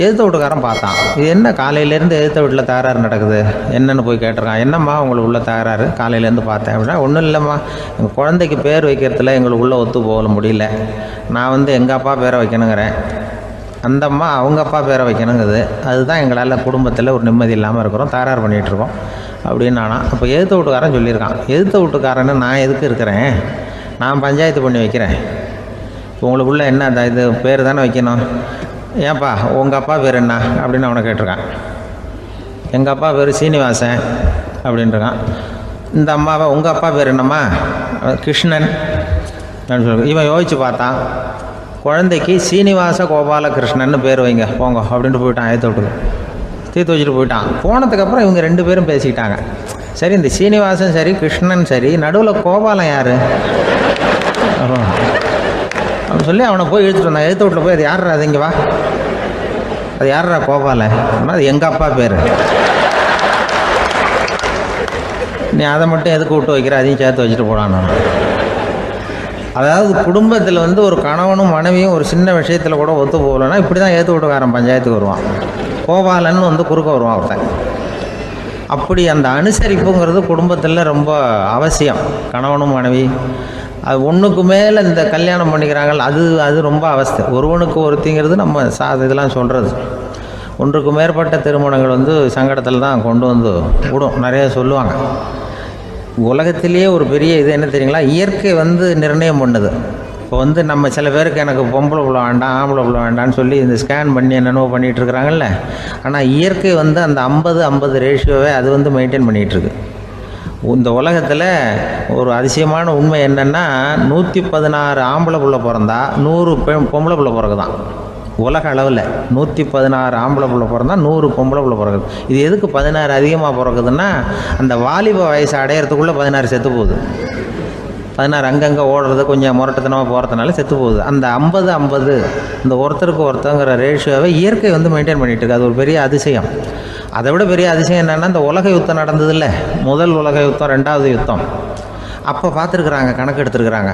எதிர்த்த வீட்டுக்காரன் பார்த்தான், இது என்ன காலையிலேருந்து எதிர்த்த வீட்டில் தகராறு நடக்குது, என்னென்னு போய் கேட்டிருக்கான். என்னம்மா உங்களுக்கு உள்ள தகராறு? காலையிலேருந்து பார்த்தேன் அப்படின்னா, ஒன்றும் இல்லைம்மா, எங்கள் குழந்தைக்கு பேர் வைக்கிறதுல எங்களுக்கு உள்ளே ஒத்து போக முடியல, நான் எங்கள் அப்பா பேரை வைக்கணுங்கிறேன், அந்த அம்மா அவங்க அப்பா பேரை வைக்கணுங்குது, அதுதான் எங்களால் குடும்பத்தில் ஒரு நிம்மதி இல்லாமல் இருக்கிறோம், தகராறு பண்ணிகிட்ருக்கோம் அப்படின்னு நானா. அப்போ எதிர்த்த வீட்டுக்காரன் சொல்லியிருக்கான், எதிர்த்த வீட்டுக்காரன்னு நான் எதுக்கு இருக்கிறேன், நான் பஞ்சாயத்து பண்ணி வைக்கிறேன், உங்களுக்குள்ள என்ன இது பேர் தானே வைக்கணும், ஏன்ப்பா உங்கள் அப்பா பேர் என்ன அப்படின்னு அவனை கேட்டிருக்கான். எங்கள் அப்பா பேர் சீனிவாசன் அப்படின்ட்டுருக்கான். இந்த அம்மாவை உங்கள் அப்பா பேர் என்னம்மா? கிருஷ்ணன் அப்படின்னு சொல்லி இவன் யோசித்து பார்த்தான். குழந்தைக்கு சீனிவாச கோபாலகிருஷ்ணன்னு பேர் வைங்க போங்க அப்படின்ட்டு போயிட்டான். ஏற்ற தீர்த்து வச்சுட்டு போயிட்டான். போனதுக்கப்புறம் இவங்க 2 பேரும் பேசிக்கிட்டாங்க. சரி, இந்த சீனிவாசன் சரி, கிருஷ்ணன் சரி, நடுவில் கோபாலம் யார் அப்படின்னு சொல்லி அவனை போய் இழுத்துட்டு வந்தான். எழுத்து வீட்டில் போய் அது யார்ரா, அது இங்கே வா, அது யார்ரா கோபால? அது எங்கள் அப்பா பேர். நீ அதை மட்டும் எதுக்கு விட்டு வைக்கிற, அதையும் சேர்த்து வச்சுட்டு போடான்னு. அதாவது குடும்பத்தில் வந்து ஒரு கணவனும் மனைவியும் ஒரு சின்ன விஷயத்தில் கூட ஒத்து போகலைன்னா இப்படி தான் ஏற்று விட்டுக்காரன் பஞ்சாயத்துக்கு வருவான். கோபாலன்னு வந்து குறுக்க வருவான் ஒருத்தன். அப்படி அந்த அனுசரிப்புங்கிறது குடும்பத்தில் ரொம்ப அவசியம். கணவனும் மனைவி அது ஒன்றுக்கு மேலே இந்த கல்யாணம் பண்ணிக்கிறாங்க, அது ரொம்ப அவஸ்தை. ஒருவனுக்கு ஒருத்திங்கிறது நம்ம இதெல்லாம் சொல்கிறது. ஒன்றுக்கு மேற்பட்ட திருமணங்கள் வந்து சங்கடத்தில் தான் கொண்டு வந்து விடும். நிறைய சொல்லுவாங்க. உலகத்திலேயே ஒரு பெரிய இது என்ன தெரியுங்களா, இயற்கை வந்து நிர்ணயம் பண்ணுது. இப்போ வந்து நம்ம சில பேருக்கு எனக்கு பொம்பளை பிள்ளை வேண்டாம் ஆம்பளை பிள்ளை வேண்டான்னு சொல்லி இந்த ஸ்கேன் பண்ணி என்னென்னவோ பண்ணிகிட்டு இருக்கிறாங்கல்ல. ஆனால் இயற்கை வந்து அந்த 50-50 ரேஷியோவை அது வந்து மெயின்டைன் பண்ணிகிட்ருக்கு. இந்த உலகத்தில் ஒரு அதிசயமான உண்மை என்னென்னா, 116 ஆம்பளை பிள்ளை பிறந்தா 100 பொம்பளை பிள்ளை பிறகுதான். உலக அளவில் 116 ஆம்பளை பிள்ளை பிறந்தா 100 பொம்பளை பிள்ளை பிறகுது. இது எதுக்கு 16 அதிகமாக பிறகுதுன்னா, அந்த வாலிப வயசு அடையிறதுக்குள்ளே 16 செத்து போகுது. 16 அங்கங்கே ஓடுறது கொஞ்சம் முரட்டத்தனமாக போகிறதுனால செத்து போகுது. அந்த 50-50 இந்த ஒருத்தருக்கு ஒருத்தங்கிற ரேஷியோவை இயற்கை வந்து மெயின்டைன் பண்ணிகிட்டு இருக்கு. அது ஒரு பெரிய அதிசயம். அதை விட பெரிய அதிசயம் என்னென்னா, இந்த உலக யுத்தம் நடந்ததில்ல, முதல் உலக யுத்தம், 2வது யுத்தம், அப்போ பார்த்துருக்குறாங்க, கணக்கு எடுத்துருக்குறாங்க.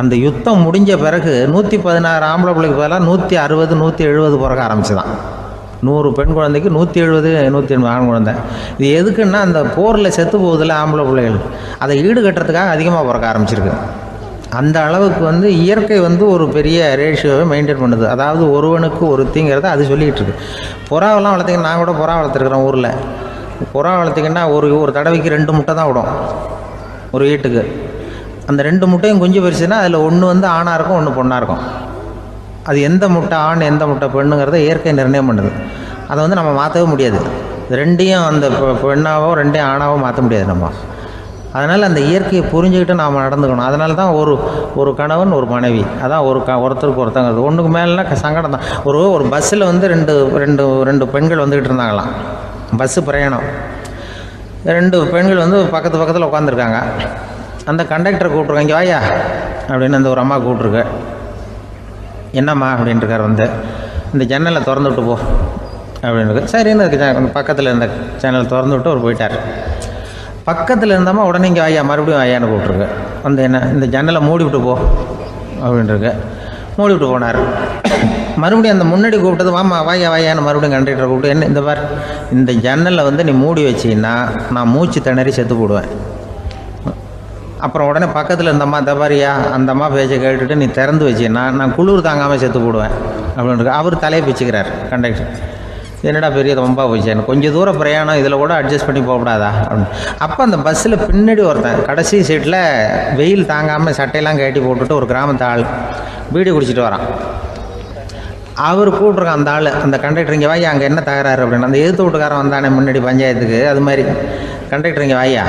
அந்த யுத்தம் முடிஞ்ச பிறகு 116 ஆம்பளை பிள்ளைக்கு பதிலாக 160 170 பிறக்க ஆரம்பிச்சு தான். 100 பெண் குழந்தைக்கு 170 180 ஆண் குழந்தை. இது எதுக்குன்னா, அந்த போரில் செத்து போகுதில்ல ஆம்பளை பிள்ளைகள், அதை ஈடுகட்டுறதுக்காக அதிகமாக பிறக்க ஆரம்பிச்சிருக்கு. அந்த அளவுக்கு வந்து இயற்கை வந்து ஒரு பெரிய ரேஷியோவை மெயின்டைன் பண்ணுது. அதாவது ஒருவனுக்கு ஒருத்திங்கிறத அது சொல்லிகிட்டு இருக்கு. புறாவெல்லாம் வளர்த்திங்கன்னா, நான் கூட புறா வளர்த்துருக்குறேன் ஊரில். புறா வளர்த்திங்கன்னா ஒரு தடவைக்கு 2 முட்டை தான் விடும் ஒரு வீட்டுக்கு. அந்த 2 முட்டையும் குஞ்சு பறிச்சுன்னா அதில் ஒன்று வந்து ஆணாக இருக்கும், ஒன்று பொண்ணாக இருக்கும். அது எந்த முட்டை ஆண் எந்த முட்டை பெண்ணுங்கிறத இயற்கை நிர்ணயம் பண்ணுது. அதை வந்து நம்ம மாற்றவே முடியாது. ரெண்டையும் அந்த பெண்ணாவோ 2 ஆணாவோ மாற்ற முடியாது நம்ம. அதனால் அந்த இயற்கையை புரிஞ்சுக்கிட்டு நாம் நடந்துக்கணும். அதனால தான் ஒரு கணவன் ஒரு மனைவி, அதான் ஒருத்தருக்கு ஒருத்தங்கிறது. ஒன்றுக்கு மேலேனா சங்கடம் தான். ஒரு பஸ்ஸில் வந்து ரெண்டு பெண்கள் வந்துக்கிட்டு இருந்தாங்களாம். பஸ்ஸு பிரயாணம். 2 பெண்கள் வந்து பக்கத்தில் உட்காந்துருக்காங்க. அந்த கண்டக்டரை கூப்பிட்ருக்காங்க, இங்கே வாயா அப்படின்னு அந்த ஒரு அம்மா கூப்பிட்ருக்கு. என்னம்மா அப்படின்ட்டுருக்கார். வந்து இந்த ஜன்னலை திறந்து விட்டு போ அப்படின்னு. சரின்னு பக்கத்தில் இருந்த ஜன்னலை திறந்து விட்டு அவர் போயிட்டார். பக்கத்தில் இருந்தாமா உடனே இங்கே வாயா மறுபடியும் வாயான்னு கூப்பிட்ருக்கு. வந்து என்ன இந்த ஜன்னலை மூடி விட்டு போ அப்படின்ட்டுருக்கு. மூடி விட்டு போனார். மறுபடியும் அந்த முன்னாடி கூப்பிட்டது வாமா வாயான்னு மறுபடியும் கண்டக்டரை கூப்பிட்டு, என்ன இந்த பார், இந்த ஜன்னலை வந்து நீ மூடி வச்சின்னா நான் மூச்சு திணறி செத்து போடுவேன். அப்புறம் உடனே பக்கத்தில் இருந்தம்மா தபாரியா அந்த அம்மா பேச்சை கேட்டுட்டு நீ திறந்து வச்சின்னா நான் குளிர் தாங்காமல் செத்து போடுவேன் அப்படின்ட்டு அவர் தலையை பிச்சுக்கிறார் கண்டக்டர். என்னடா பெரிய ரொம்ப போச்சு, எனக்கு கொஞ்சம் தூரம் பிரயாணம், இதில் கூட அட்ஜஸ்ட் பண்ணி போகக்கூடாதா அப்படின்னு. அப்போ அந்த பஸ்ஸில் பின்னாடி ஒருத்தன் கடைசி சீட்டில் வெயில் தாங்காமல் சட்டையெல்லாம் கட்டி போட்டுட்டு ஒரு கிராமத்து ஆள் பீடி குடிச்சிட்டு வரான். அவர் கூப்பிட்ருக்கான் அந்த ஆள், அந்த கண்டக்டர், இங்கே வாயா அங்கே என்ன தகராறு அப்படின்னு. அந்த எதிர்த்து வீட்டுக்காரன் வந்தானே முன்னாடி பஞ்சாயத்துக்கு, அது மாதிரி கண்டக்டர் இங்கே வாயா,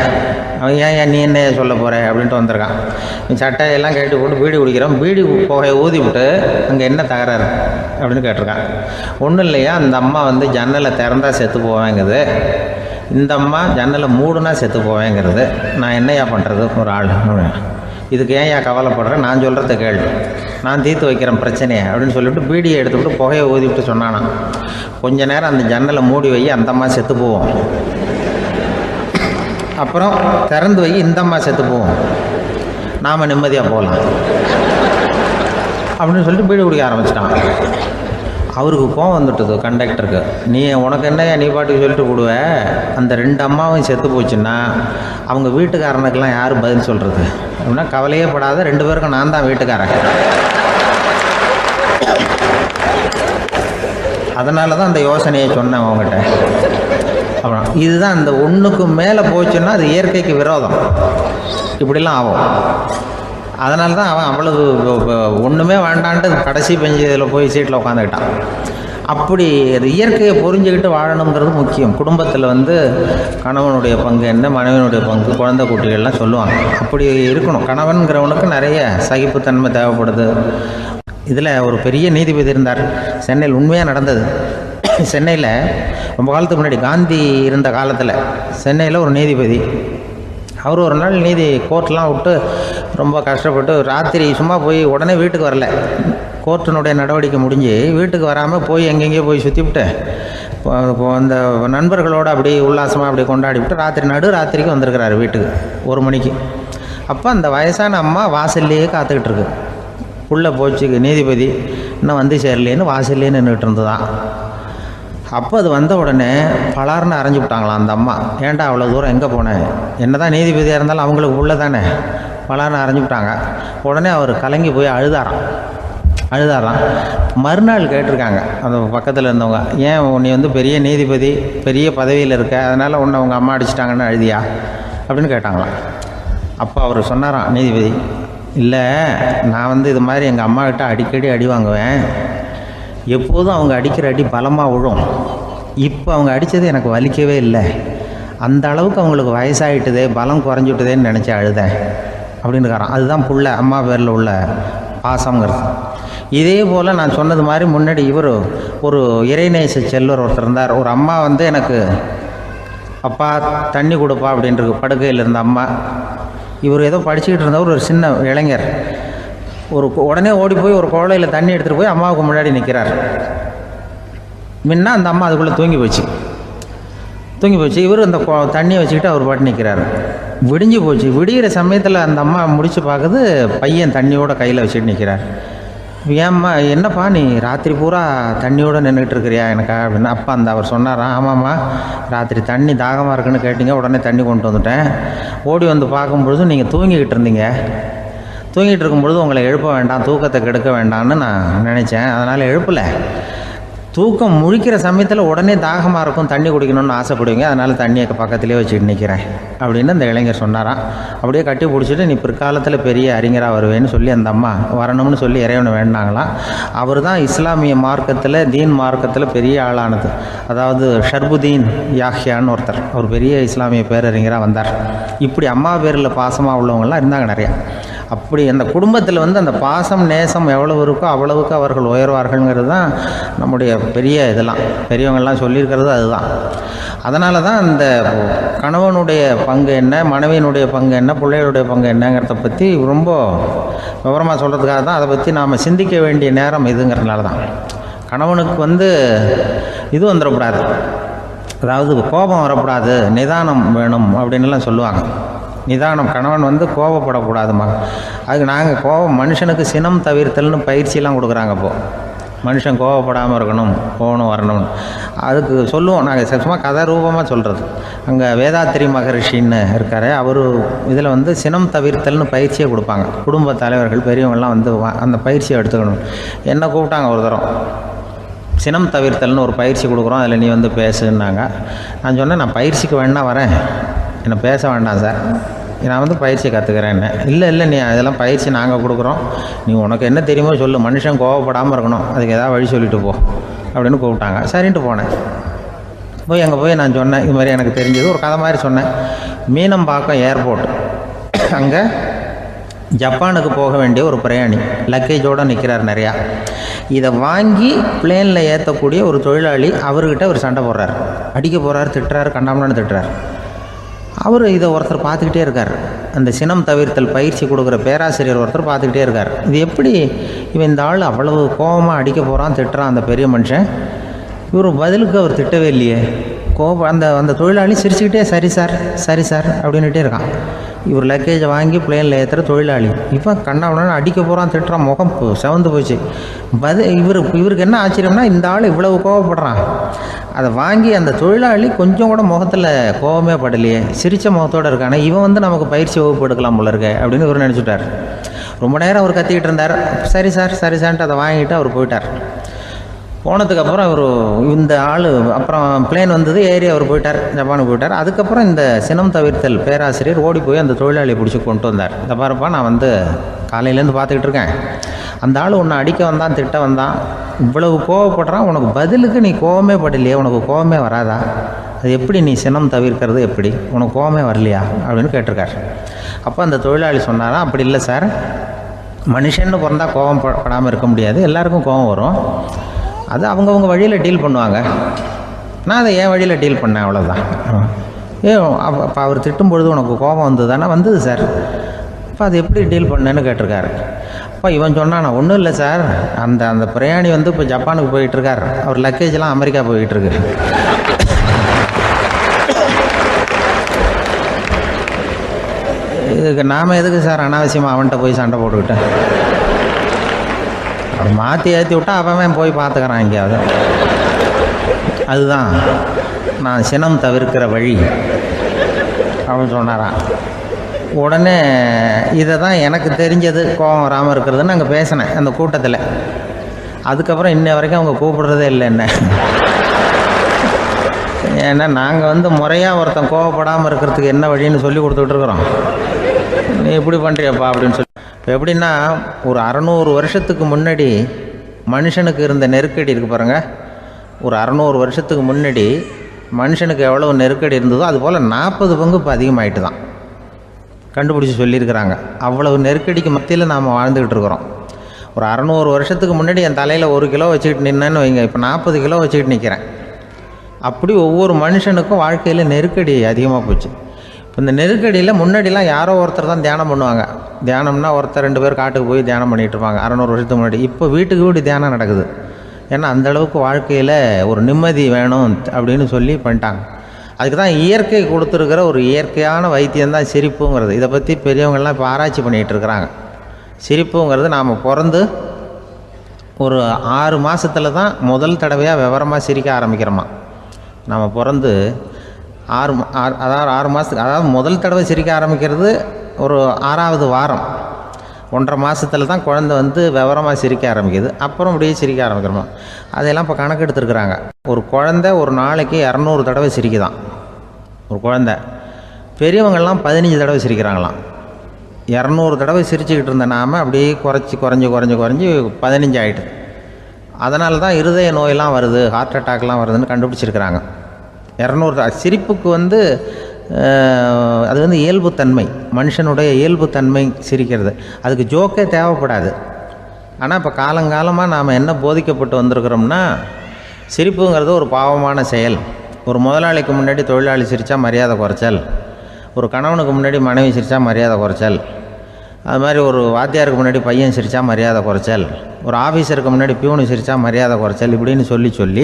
அவன் ஏன் நீ என்ன சொல்ல போகிற அப்படின்ட்டு வந்திருக்கான். சட்டையெல்லாம் கட்டி போட்டு பீடி குடிக்கிறான். பீடி புகையை ஊதி விட்டு அங்கே என்ன தகராறு அப்படின்னு கேட்டிருக்கான். ஒன்றும் இல்லையா, அந்த அம்மா வந்து ஜன்னலை திறந்தா செத்து போவேங்கிறது, இந்த அம்மா ஜன்னலை மூடுனா செத்து போவேங்கிறது, நான் என்னையா பண்ணுறது ஒரு ஆள், இதுக்கு ஏன் கவலைப்படுறேன், நான் சொல்கிறத கேள்வி, நான் தீர்த்து வைக்கிறேன் பிரச்சனையை அப்படின்னு சொல்லிவிட்டு பீடியை எடுத்துவிட்டு புகையை ஊதிவிட்டு சொன்னானா, கொஞ்ச நேரம் அந்த ஜன்னலை மூடி வை, அந்த அம்மா செத்து போவோம், அப்புறம் திறந்து வை, இந்த அம்மா செத்து போவோம், நாம் நிம்மதியாக போகலாம் அப்படின்னு சொல்லிட்டு பீடி குடிக்க ஆரம்பிச்சிட்டான். அவருக்கு கோவம் வந்துட்டுது கண்டக்டருக்கு. உனக்கு என்னையா நீ பாட்டுக்கு சொல்லிட்டு போடுவ, அந்த 2 அம்மாவும் செத்து போச்சுன்னா அவங்க வீட்டுக்காரனுக்கெல்லாம் யார் பதில் சொல்கிறது அப்படின்னா, கவலையே படாத, 2 பேருக்கும் நான் தான் வீட்டுக்காரன். அதனால தான் அந்த யோசனையை சொன்னேன் அவங்ககிட்ட. அப்புறம் இதுதான் அந்த ஒன்றுக்கு மேலே போச்சுன்னா அது இயற்கைக்கு விரோதம், இப்படிலாம் ஆகும். அதனால தான் அவன் அவ்வளவு ஒன்றுமே வேண்டான்ட்டு கடைசி பெஞ்சு இதில் போய் சீட்டில் உட்காந்துக்கிட்டான். அப்படி அது இயற்கையை புரிஞ்சுக்கிட்டு வாழணுங்கிறது முக்கியம். குடும்பத்தில் வந்து கணவனுடைய பங்கு என்ன, மனைவனுடைய பங்கு, குழந்தை குட்டிகள்லாம் சொல்லுவாங்க. அப்படி இருக்கணும். கணவன்கிறவனுக்கு நிறைய சகிப்புத்தன்மை தேவைப்படுது. இதில் ஒரு பெரிய நீதிபதி இருந்தார் சென்னையில், உண்மையாக நடந்தது. சென்னையில் ரொம்ப காலத்துக்கு முன்னாடி காந்தி இருந்த காலத்தில் சென்னையில் ஒரு நீதிபதி, அவர் ஒரு நாள் நீதி கோர்ட்லாம் விட்டு ரொம்ப கஷ்டப்பட்டு ராத்திரி சும்மா போய் உடனே வீட்டுக்கு வரல. கோர்ட்டினுடைய நடவடிக்கை முடிஞ்சு வீட்டுக்கு வராமல் போய் எங்கெங்கேயோ போய் சுற்றிவிட்டு அந்த நண்பர்களோடு அப்படி உல்லாசமாக அப்படி கொண்டாடிவிட்டு ராத்திரிக்கு வந்திருக்கிறாரு வீட்டுக்கு 1 மணிக்கு. அப்போ அந்த வயசான அம்மா வாசல்லையே காத்துக்கிட்டு இருக்கு. உள்ளே போச்சு நீதிபதி இன்னும் வந்து சேரலேன்னு வாசல்லே நின்றுட்டு இருந்துதான். அப்போ அது வந்த உடனே பலார்னு அரைஞ்சி விட்டாங்களாம் அந்த அம்மா. ஏன்டா அவ்வளோ தூரம் எங்கே போனேன்? என்ன தான் நீதிபதியாக இருந்தாலும் அவங்களுக்கு உள்ள தானே. பலார்னு அரைஞ்சி விட்டாங்க. உடனே அவர் கலங்கி போய் அழுதாராம். மறுநாள் கேட்டிருக்காங்க அந்த பக்கத்தில் இருந்தவங்க, ஏன் நீ வந்து பெரிய நீதிபதி, பெரிய பதவியில் இருக்க, அதனால் உன்னை உங்கள் அம்மா அடிச்சிட்டாங்கன்னு அழுதியா அப்படின்னு கேட்டாங்களாம். அப்போ அவர் சொன்னாராம் நீதிபதி, இல்லை நான் வந்து இது மாதிரி எங்கள் அம்மாக்கிட்ட அடிக்கடி அடி வாங்குவேன். எப்போதும் அவங்க அடிக்கிற அடி பலமாக விழும். இப்போ அவங்க அடித்தது எனக்கு வலிக்கவே இல்லை. அந்த அளவுக்கு அவங்களுக்கு வயசாகிட்டுதே, பலம் குறைஞ்சிட்டுதேன்னு நினச்சி அழுதேன் அப்படின்னு இருக்காராம். அதுதான் புள்ள அம்மா பேரில் உள்ள பாசங்கிறது. இதே போல் நான் சொன்னது மாதிரி முன்னாடி இவர் ஒரு இறைநேச செல்வர் ஒருத்தர் இருந்தார். ஒரு அம்மா வந்து எனக்கு அப்பா தண்ணி கொடுப்பா அப்படின்றது படுக்கையில் இருந்த அம்மா. இவர் ஏதோ படிச்சுக்கிட்டு இருந்தவர் ஒரு சின்ன இளைஞர் உடனே ஓடி போய் ஒரு குவளையில் தண்ணி எடுத்துகிட்டு போய் அம்மாவுக்கு முன்னாடி நிற்கிறார். முன்ன அந்த அம்மா அதுக்குள்ளே தூங்கி போச்சு. இவர் அந்த தண்ணியை வச்சுக்கிட்டு அவர் பாட்டு நிற்கிறார். விடிஞ்சு போச்சு. விடிகிற சமயத்தில் அந்த அம்மா முடிச்சு பார்க்குது, பையன் தண்ணியோட கையில் வச்சுட்டு நிற்கிறார். ஏம்மா என்னப்பா நீ ராத்திரி பூரா தண்ணியோடு நின்றுட்டு இருக்கிறியா எனக்கா அப்படின்னு. அப்பா அவர் சொன்னாராம், ஆமாம்மா ராத்திரி தண்ணி தாகமாக இருக்குன்னு கேட்டிங்க, உடனே தண்ணி கொண்டு வந்துட்டேன். ஓடி வந்து பார்க்கும்பொழுது நீங்கள் தூங்கிக்கிட்டு இருந்தீங்க. தூங்கிட்டு இருக்கும்பொழுது உங்களை எழுப்ப வேண்டாம், தூக்கத்தை கெடுக்க வேண்டாம்னு நான் நினச்சேன். அதனால் எழுப்பலை. தூக்கம் முழிக்கிற சமயத்தில் உடனே தாகமாக இருக்கும், தண்ணி குடிக்கணும்னு ஆசைப்படுவீங்க, அதனால் தண்ணியை பக்கத்துலேயே வச்சுட்டு நிற்கிறேன் அப்படின்னு அந்த இளைஞர் சொன்னாராம். அப்படியே கட்டி பிடிச்சிட்டு நீ பிற்காலத்தில் பெரிய அறிஞராக வருவேன்னு சொல்லி அந்த அம்மா வரணும்னு சொல்லி இறைவனை வேண்டாங்களாம். அவர் தான் இஸ்லாமிய மார்க்கத்தில், தீன் மார்க்கத்தில் பெரிய ஆளானது. அதாவது ஷர்புதீன் யாஹ்யான்னு ஒருத்தர், ஒரு பெரிய இஸ்லாமிய பேரறிஞராக வந்தார். இப்படி அம்மா பேரில் பாசமாக உள்ளவங்களாம் இருந்தாங்க நிறையா. அப்படி அந்த குடும்பத்தில் வந்து அந்த பாசம் நேசம் எவ்வளவு இருக்கோ அவ்வளவுக்கு அவர்கள் உயர்வார்கள்ங்கிறது தான் நம்முடைய பெரிய இதெல்லாம் பெரியவங்கள்லாம் சொல்லியிருக்கிறது அதுதான். அதனால தான் அந்த கணவனுடைய பங்கு என்ன, மனைவியினுடைய பங்கு என்ன, பிள்ளைகளுடைய பங்கு என்னங்கிறத பற்றி ரொம்ப விவரமாக சொல்கிறதுக்காக தான் அதை பற்றி நாம் சிந்திக்க வேண்டிய நேரம் இதுங்கிறதுனால தான். கணவனுக்கு வந்து இது வந்துடக்கூடாது, அதாவது கோபம் வரக்கூடாது, நிதானம் வேணும் அப்படின்லாம் சொல்லுவாங்க. நிதானம், கணவன் வந்து கோபப்படக்கூடாதுமா. அதுக்கு நாங்கள் மனுஷனுக்கு சினம் தவிர்த்தல்னு பயிற்சியெல்லாம் கொடுக்குறாங்க. இப்போது மனுஷன் கோபப்படாமல் இருக்கணும், போகணும் வரணும், அதுக்கு சொல்லுவோம் நாங்கள். சும்மா கதை ரூபமாக சொல்கிறது. அங்கே வேதாத்திரி மகரிஷின்னு இருக்கார், அவர் இதில் வந்து சினம் தவிர்த்தல்னு பயிற்சியை கொடுப்பாங்க. குடும்ப தலைவர்கள் பெரியவங்கள்லாம் வந்து அந்த பயிற்சியை எடுத்துக்கணும். என்ன கூப்பிட்டாங்க ஒரு தரம், சினம் தவிர்த்தல்னு ஒரு பயிற்சி கொடுக்குறோம், அதில் நீ வந்து பேசுன்னாங்க. நான் சொன்னேன், நான் பயிற்சிக்கு வேணா வரேன், என்னை பேச வேண்டாம் சார், நான் வந்து பயிற்சி கற்றுக்கிறேன்னு. இல்லை நீ அதெல்லாம் பயிற்சி நாங்கள் கொடுக்குறோம், நீ உனக்கு என்ன தெரியுமோ சொல்லு, மனுஷன் கோவப்படாமல் இருக்கணும், அதுக்கு ஏதாவது வழி சொல்லிட்டு போ அப்படின்னு கூப்பிட்டாங்க. சரின்ட்டு போனேன். அங்கே போய் நான் சொன்னேன், இது மாதிரி எனக்கு தெரிஞ்சது ஒரு கதை மாதிரி சொன்னேன். மீனம்பாக்கம் ஏர்போர்ட், அங்கே ஜப்பானுக்கு போக வேண்டிய ஒரு பிரயாணி லக்கேஜோடு நிற்கிறார் நிறையா. இதை வாங்கி பிளேனில் ஏற்றக்கூடிய ஒரு தொழிலாளி அவர்கிட்ட ஒரு சண்டை போடுறார், அடிக்க போகிறார், திட்டுறாரு, கண்டாமலான்னு திட்டுறார். அவர் இதை ஒருத்தர் பார்த்துக்கிட்டே இருக்கார். அந்த சினம் தவிர்த்தல் பயிற்சி கொடுக்குற பேராசிரியர் ஒருத்தர் பார்த்துக்கிட்டே இருக்கார். இது எப்படி இவன் இந்த ஆள் அவ்வளவு கோபமாக அடிக்க போகிறான், திட்டுறான் அந்த பெரிய மனுஷன், இவர் பதிலுக்கு அவர் திட்டவே இல்லையே. அந்த தொழிலாளி சிரிச்சுக்கிட்டே சரி சார் அப்படின்னுட்டே இருக்கான். இவர் லக்கேஜை வாங்கி பிளேனில் ஏற்றுற தொழிலாளி இப்போ கண்ணாவுடனே அடிக்க போகிறான், திட்டுறான், முகம் செவந்து போச்சு. இவருக்கு என்ன ஆச்சரியம்னா, இந்த ஆள் இவ்வளவு கோவப்படுறான், அதை வாங்கி அந்த தொழிலாளி கொஞ்சம் கூட முகத்தில் கோபமே படலையே, சிரித்த முகத்தோடு இருக்கானே, இவன் வந்து நமக்கு பயிற்சி வகுப்பு எடுக்கலாம் போல இருக்கே அப்படின்னு இவர் நினச்சிட்டார். ரொம்ப நேரம் அவர் கத்திக்கிட்டு இருந்தார். சரி சார்ன்ட்டு அதை வாங்கிட்டு அவர் போயிட்டார். போனதுக்கப்புறம் அவர் இந்த ஆள் அப்புறம் பிளேன் வந்தது, ஏறி அவர் போயிட்டார், ஜப்பானுக்கு போயிட்டார். அதுக்கப்புறம் இந்த சினம் தவிர்த்தல் பேராசிரியர் ஓடி போய் அந்த தொழிலாளியை பிடிச்சி கொண்டு வந்தார். இந்த பாருப்பா, நான் வந்து காலையிலேருந்து பார்த்துக்கிட்டு இருக்கேன், அந்த ஆள் உன்னை அடிக்க வந்தான், திட்ட வந்தான், இவ்வளவு கோவப்படுறான், உனக்கு பதிலுக்கு நீ கோவமே படலையே, உனக்கு கோவமே வராதா, அது எப்படி நீ சினம் தவிர்க்கிறது, எப்படி உனக்கு கோவமே வரலையா அப்படின்னு கேட்டிருக்கார். அப்போ அந்த தொழிலாளி சொன்னாரா, அப்படி இல்லை சார், மனுஷன்னு பிறந்தா கோவம் படாமல் இருக்க முடியாது, எல்லாருக்கும் கோவம் வரும், அது அவங்கவுங்க வழியில் டீல் பண்ணுவாங்க, நான் அதை என் வழியில் டீல் பண்ணேன், அவ்வளோதான். அப்போ அவர் திட்டும் பொழுது உனக்கு கோபம் வந்தது தானே? வந்தது சார். அப்போ அது எப்படி டீல் பண்ணேன்னு கேட்டிருக்காரு. அப்போ இவன் சொன்னான், நான் ஒன்றும் இல்லை சார், அந்த பிரயாணி வந்து இப்போ ஜப்பானுக்கு போயிட்டுருக்கார், அவர் லக்கேஜெலாம் அமெரிக்கா போயிட்டுருக்கு. இதுக்கு நாம் எதுக்கு சார் அனாவசியமாக அவன்கிட்ட போய் சண்டை போட்டுக்கிட்டேன்? அவன் மாற்றி ஏற்றி விட்டா அவன் போய் பார்த்துக்கிறான் எங்கேயாவது. அதுதான் நான் சினம் தவிர்க்கிற வழி அவன் சொன்னாரான். உடனே இதை தான் எனக்கு தெரிஞ்சது கோபம் வராமல் இருக்கிறதுன்னு அங்கே பேசினேன் அந்த கூட்டத்தில். அதுக்கப்புறம் இன்ன வரைக்கும் அவங்க கூப்பிடுறதே இல்லை என்ன. ஏன்னா நாங்கள் வந்து முறையாக ஒருத்தன் கோவப்படாமல் இருக்கிறதுக்கு என்ன வழின்னு சொல்லி கொடுத்துட்ருக்குறோம். நீ இப்படி பண்ணுறியப்பா அப்படின்னு சொல்லி. இப்போ எப்படின்னா, ஒரு 600 வருஷத்துக்கு முன்னாடி மனுஷனுக்கு இருந்த நெருக்கடி இருக்குது பாருங்கள். ஒரு 600 வருஷத்துக்கு முன்னாடி மனுஷனுக்கு எவ்வளோ நெருக்கடி இருந்ததோ அதுபோல் 40 பங்கு இப்போ அதிகமாகிட்டு தான் கண்டுபிடிச்சி சொல்லியிருக்கிறாங்க. அவ்வளவு நெருக்கடிக்கு மத்தியில் நாம் வாழ்ந்துக்கிட்டு இருக்கிறோம். ஒரு 600 வருஷத்துக்கு முன்னாடி என் தலையில் 1 கிலோ வச்சுக்கிட்டு நின்னேன்னு வைங்க, இப்போ 40 கிலோ வச்சுக்கிட்டு நிற்கிறேன். அப்படி ஒவ்வொரு மனுஷனுக்கும் வாழ்க்கையில் நெருக்கடி அதிகமாக போச்சு. இப்போ இந்த நெருக்கடியில் முன்னாடிலாம் யாரோ ஒருத்தர் தான் தியானம் பண்ணுவாங்க. தியானம்னா ஒருத்தர் 2 பேர் காட்டுக்கு போய் தியானம் பண்ணிகிட்டு இருப்பாங்க 600 வருஷத்துக்கு முன்னாடி. இப்போ வீட்டுக்கு வீடு தியானம் நடக்குது. ஏன்னா அந்தளவுக்கு வாழ்க்கையில் ஒரு நிம்மதி வேணும் அப்படின்னு சொல்லி பண்ணிட்டாங்க. அதுக்கு தான் இயற்கை கொடுத்துருக்கிற ஒரு இயற்கையான வைத்தியம்தான் சிரிப்புங்கிறது. இதை பற்றி பெரியவங்கள்லாம் இப்போ ஆராய்ச்சி பண்ணிகிட்டு இருக்கிறாங்க. சிரிப்புங்கிறது நாம் பிறந்து ஒரு 6 மாதத்தில் தான் முதல் தடவையாக விவரமாக சிரிக்க ஆரம்பிக்கிறோமா. நாம் பிறந்து 6 மாதத்துக்கு, அதாவது முதல் தடவை சிரிக்க ஆரம்பிக்கிறது ஒரு 6ஆவது வாரம், 1.5 மாதத்தில் தான் குழந்தை வந்து விவரமாக சிரிக்க ஆரம்பிக்குது. அப்புறம் அப்படியே சிரிக்க ஆரம்பிக்கிறோமா. அதெல்லாம் இப்போ கணக்கு எடுத்துருக்குறாங்க. ஒரு குழந்தை ஒரு நாளைக்கு 200 தடவை சிரிக்குதான் ஒரு குழந்தை. பெரியவங்கள்லாம் 15 தடவை சிரிக்கிறாங்களாம். 200 தடவை சிரிச்சுக்கிட்டு இருந்த நாம் அப்படியே குறைஞ்சி 15 ஆகிட்டு. அதனால தான் இருதய நோயெல்லாம் வருது, ஹார்ட் அட்டாக்லாம் வருதுன்னு கண்டுபிடிச்சிருக்கிறாங்க. 200 சிரிப்புக்கு வந்து அது வந்து இயல்புத்தன்மை, மனுஷனுடைய இயல்புத்தன்மை சிரிக்கிறது. அதுக்கு ஜோக்கே தேவைப்படாது. ஆனால் இப்போ காலங்காலமாக நாம் என்ன போதிக்கப்பட்டு வந்திருக்கிறோம்னா, சிரிப்புங்கிறது ஒரு பாவமான செயல். ஒரு முதலாளிக்கு முன்னாடி தொழிலாளி சிரித்தா மரியாதை குறைச்சல், ஒரு கணவனுக்கு முன்னாடி மனைவி சிரித்தா மரியாதை குறைச்சல், அது மாதிரி ஒரு வாத்தியாருக்கு முன்னாடி பையன் சிரித்தா மரியாதை குறைச்சல், ஒரு ஆஃபீஸருக்கு முன்னாடி பியூனு சிரித்தா மரியாதை குறைச்சல், இப்படின்னு சொல்லி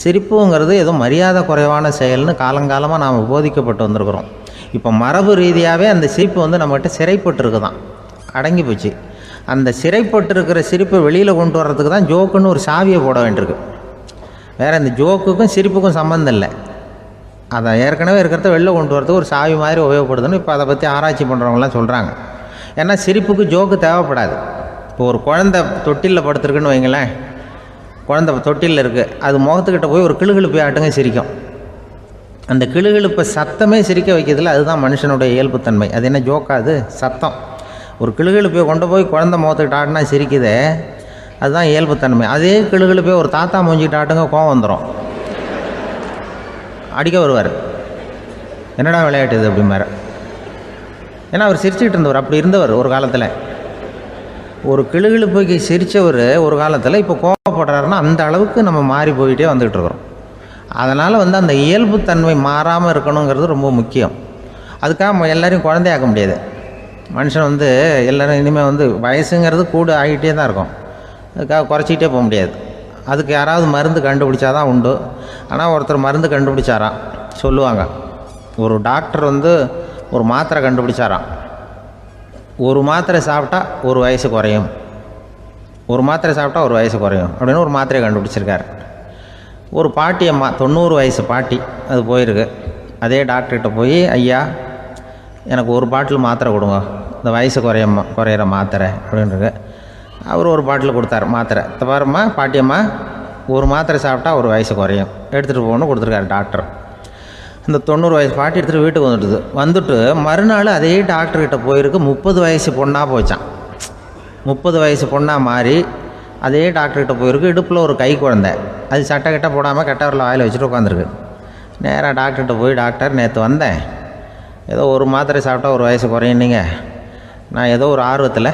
சிரிப்புங்கிறது ஏதோ மரியாதை குறைவான செயல்னு காலங்காலமாக நாம் போதிக்கப்பட்டு வந்திருக்கிறோம். இப்போ மரபு ரீதியாகவே அந்த சிரிப்பு வந்து நம்மகிட்ட சிறைப்பட்டுருக்கு தான், அடங்கி போச்சு. அந்த சிறைப்பட்டிருக்கிற சிரிப்பை வெளியில் கொண்டு வர்றதுக்கு தான் ஜோக்குன்னு ஒரு சாவியை போட வேண்டியிருக்கு. வேறு இந்த ஜோக்குக்கும் சிரிப்புக்கும் சம்மந்தம் இல்லை. அதை ஏற்கனவே இருக்கிறத வெளில கொண்டு வரதுக்கு ஒரு சாவி மாதிரி உபயோகப்படுதுன்னு இப்போ அதை பற்றி ஆராய்ச்சி பண்ணுறவங்களாம் சொல்கிறாங்க. ஏன்னா சிரிப்புக்கு ஜோக்கு தேவைப்படாது. இப்போ ஒரு குழந்தை தொட்டிலில் படுத்துருக்குன்னு வைங்களேன், குழந்தை தொட்டிலில் இருக்குது, அது முகத்துக்கிட்ட போய் ஒரு கிளுகிழுப்பை ஆட்டுங்க சிரிக்கும். அந்த கிளுகிழுப்பை சத்தமே சிரிக்க வைக்கிறதுல அதுதான் மனுஷனுடைய இயல்புத்தன்மை. அது என்ன ஜோக்காது? சத்தம். ஒரு கிளுகிழுப்பை கொண்டு போய் குழந்தை முகத்துக்கிட்ட ஆட்டினா சிரிக்குதே, அதுதான் இயல்புத்தன்மை. அதே கிளுகிழுப்பை ஒரு தாத்தா மூஞ்சிக்கிட்ட ஆட்டுங்க, கோவம் வந்துடும், அடிக்க வருவார். என்னடா விளையாட்டு இது அப்படிம்பாரு. ஏன்னா அவர் சிரிச்சுக்கிட்டு இருந்தவர், அப்படி இருந்தவர் ஒரு காலத்தில். ஒரு கிளுகிழுப்பைக்கு சிரித்தவர் ஒரு காலத்தில் இப்போ கோவப்படுறாருன்னா அந்த அளவுக்கு நம்ம மாறி போயிட்டே வந்துக்கிட்டு இருக்கிறோம். அதனால் வந்து அந்த இயல்புத்தன்மை மாறாமல் இருக்கணுங்கிறது ரொம்ப முக்கியம். அதுக்காக எல்லோரையும் குழந்தையாக்க முடியாது. மனுஷன் வந்து எல்லோரும் இனிமேல் வந்து வயசுங்கிறது கூட ஆகிட்டே தான் இருக்கும். அதுக்காக குறைச்சிக்கிட்டே போக முடியாது. அதுக்கு யாராவது மருந்து கண்டுபிடிச்சாதான் உண்டு. ஆனால் ஒருத்தர் மருந்து கண்டுபிடிச்சாராம், சொல்லுவாங்க. ஒரு டாக்டர் வந்து ஒரு மாத்திரை கண்டுபிடிச்சாராம். ஒரு மாத்திரை சாப்பிட்டா ஒரு வயசு குறையும், ஒரு மாத்திரை சாப்பிட்டா ஒரு வயசு குறையும் அப்படின்னு ஒரு மாத்திரையை கண்டுபிடிச்சிருக்காரு. ஒரு பாட்டி அம்மா, 90 வயசு பாட்டி, அது போயிருக்கு. அதே டாக்டர்கிட்ட போய், ஐயா எனக்கு ஒரு பாட்டில் மாத்திரை கொடுங்க, இந்த வயசு குறையிற மாத்திரை அப்படின்றது. அவர் ஒரு பாட்டில் கொடுத்தார் மாத்திரை. பாரும்மா பாட்டியம்மா, ஒரு மாத்திரை சாப்பிட்டா ஒரு வயசு குறையும், எடுத்துகிட்டு போகணும்னு கொடுத்துருக்காரு டாக்டர். இந்த 90 வயசு பாட்டி எடுத்துகிட்டு வீட்டுக்கு வந்துட்டு மறுநாள் அதே டாக்டர்கிட்ட போயிருக்கு. 30 வயசு பொண்ணாக போச்சான். 30 வயசு பொண்ணாக மாறி அதே டாக்டர்கிட்ட போயிருக்கு. இடுப்பில் ஒரு கை குழந்தை, அது சட்டை கிட்ட போடாமல் கட்டவரில் வாயில் வச்சுட்டு உட்காந்துருக்கு. நேராக டாக்டர்கிட்ட போய், டாக்டர் நேற்று வந்தேன், ஏதோ ஒரு மாத்திரை சாப்பிட்டா ஒரு வயசு குறையுன்னீங்க, நான் ஏதோ ஒரு ஆர்வத்தில்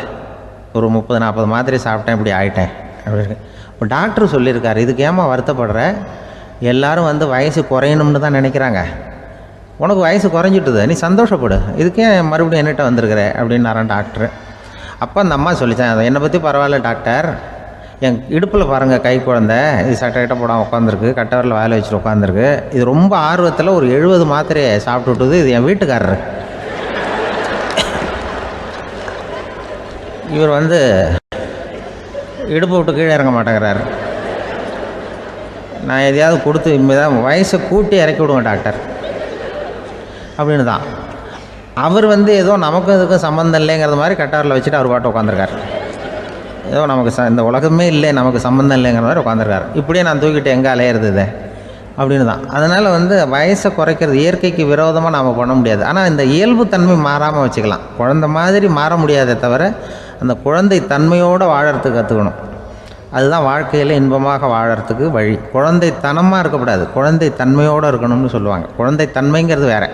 ஒரு 30-40 மாத்திரை சாப்பிட்டேன், இப்படி ஆகிட்டேன் அப்படின்னு. இப்போ டாக்டர் சொல்லியிருக்காரு, இதுக்கு ஏமா வருத்தப்படுற, எல்லோரும் வந்து வயசு குறையணும்னு தான் நினைக்கிறாங்க, உனக்கு வயசு குறைஞ்சிட்டுது, நீ சந்தோஷப்படு, இதுக்கே மறுபடியும் என்னிட்ட வந்திருக்கிற அப்படின்னாரான் டாக்டர். அப்போ அந்த அம்மா சொல்லித்தான், அதை என்னை பற்றி பரவாயில்ல டாக்டர், என் இடுப்பில் பாருங்கள் கை குழந்தை, இது சட்டை போடாமல் உட்காந்துருக்கு, கட்டவரில் வேலை வச்சுட்டு உட்காந்துருக்கு, இது ரொம்ப ஆர்வத்தில் ஒரு 70 மாத்திரையை சாப்பிட்டு விட்டுது, இது என் வீட்டுக்காரரு. இவர் இடுப்பு விட்டு கீழே இறங்க மாட்டேங்கிறார். நான் எதையாவது கொடுத்து இனிமேதான் வயசை கூட்டி இறக்கி விடுவேன் டாக்டர் அப்படின்னு தான். அவர் ஏதோ நமக்கும் இதுக்கும் சம்மந்தம் இல்லைங்கிறது மாதிரி கட்டாரில் வச்சுட்டு அவர் பாட்டு உட்காந்துருக்கார். ஏதோ நமக்கு இந்த உலகமே இல்லை, நமக்கு சம்மந்தம் இல்லைங்கிற மாதிரி உட்காந்துருக்கார். இப்படியே நான் தூக்கிட்டு எங்கே அலையிறது இது அப்படின்னு தான். அதனால் வயசை குறைக்கிறது இயற்கைக்கு விரோதமாக நாம் பண்ண முடியாது. ஆனால் இந்த இயல்பு தன்மை மாறாமல் வச்சுக்கலாம். குழந்தை மாதிரி மாற முடியாதே தவிர அந்த குழந்தை தன்மையோடு வாழறதுக்கு கற்றுக்கணும். அதுதான் வாழ்க்கையில் இன்பமாக வாழறதுக்கு வழி. குழந்தைத்தனமாக இருக்கக்கூடாது, குழந்தை தன்மையோடு இருக்கணும்னு சொல்லுவாங்க. குழந்தை தன்மைங்கிறது வேறு,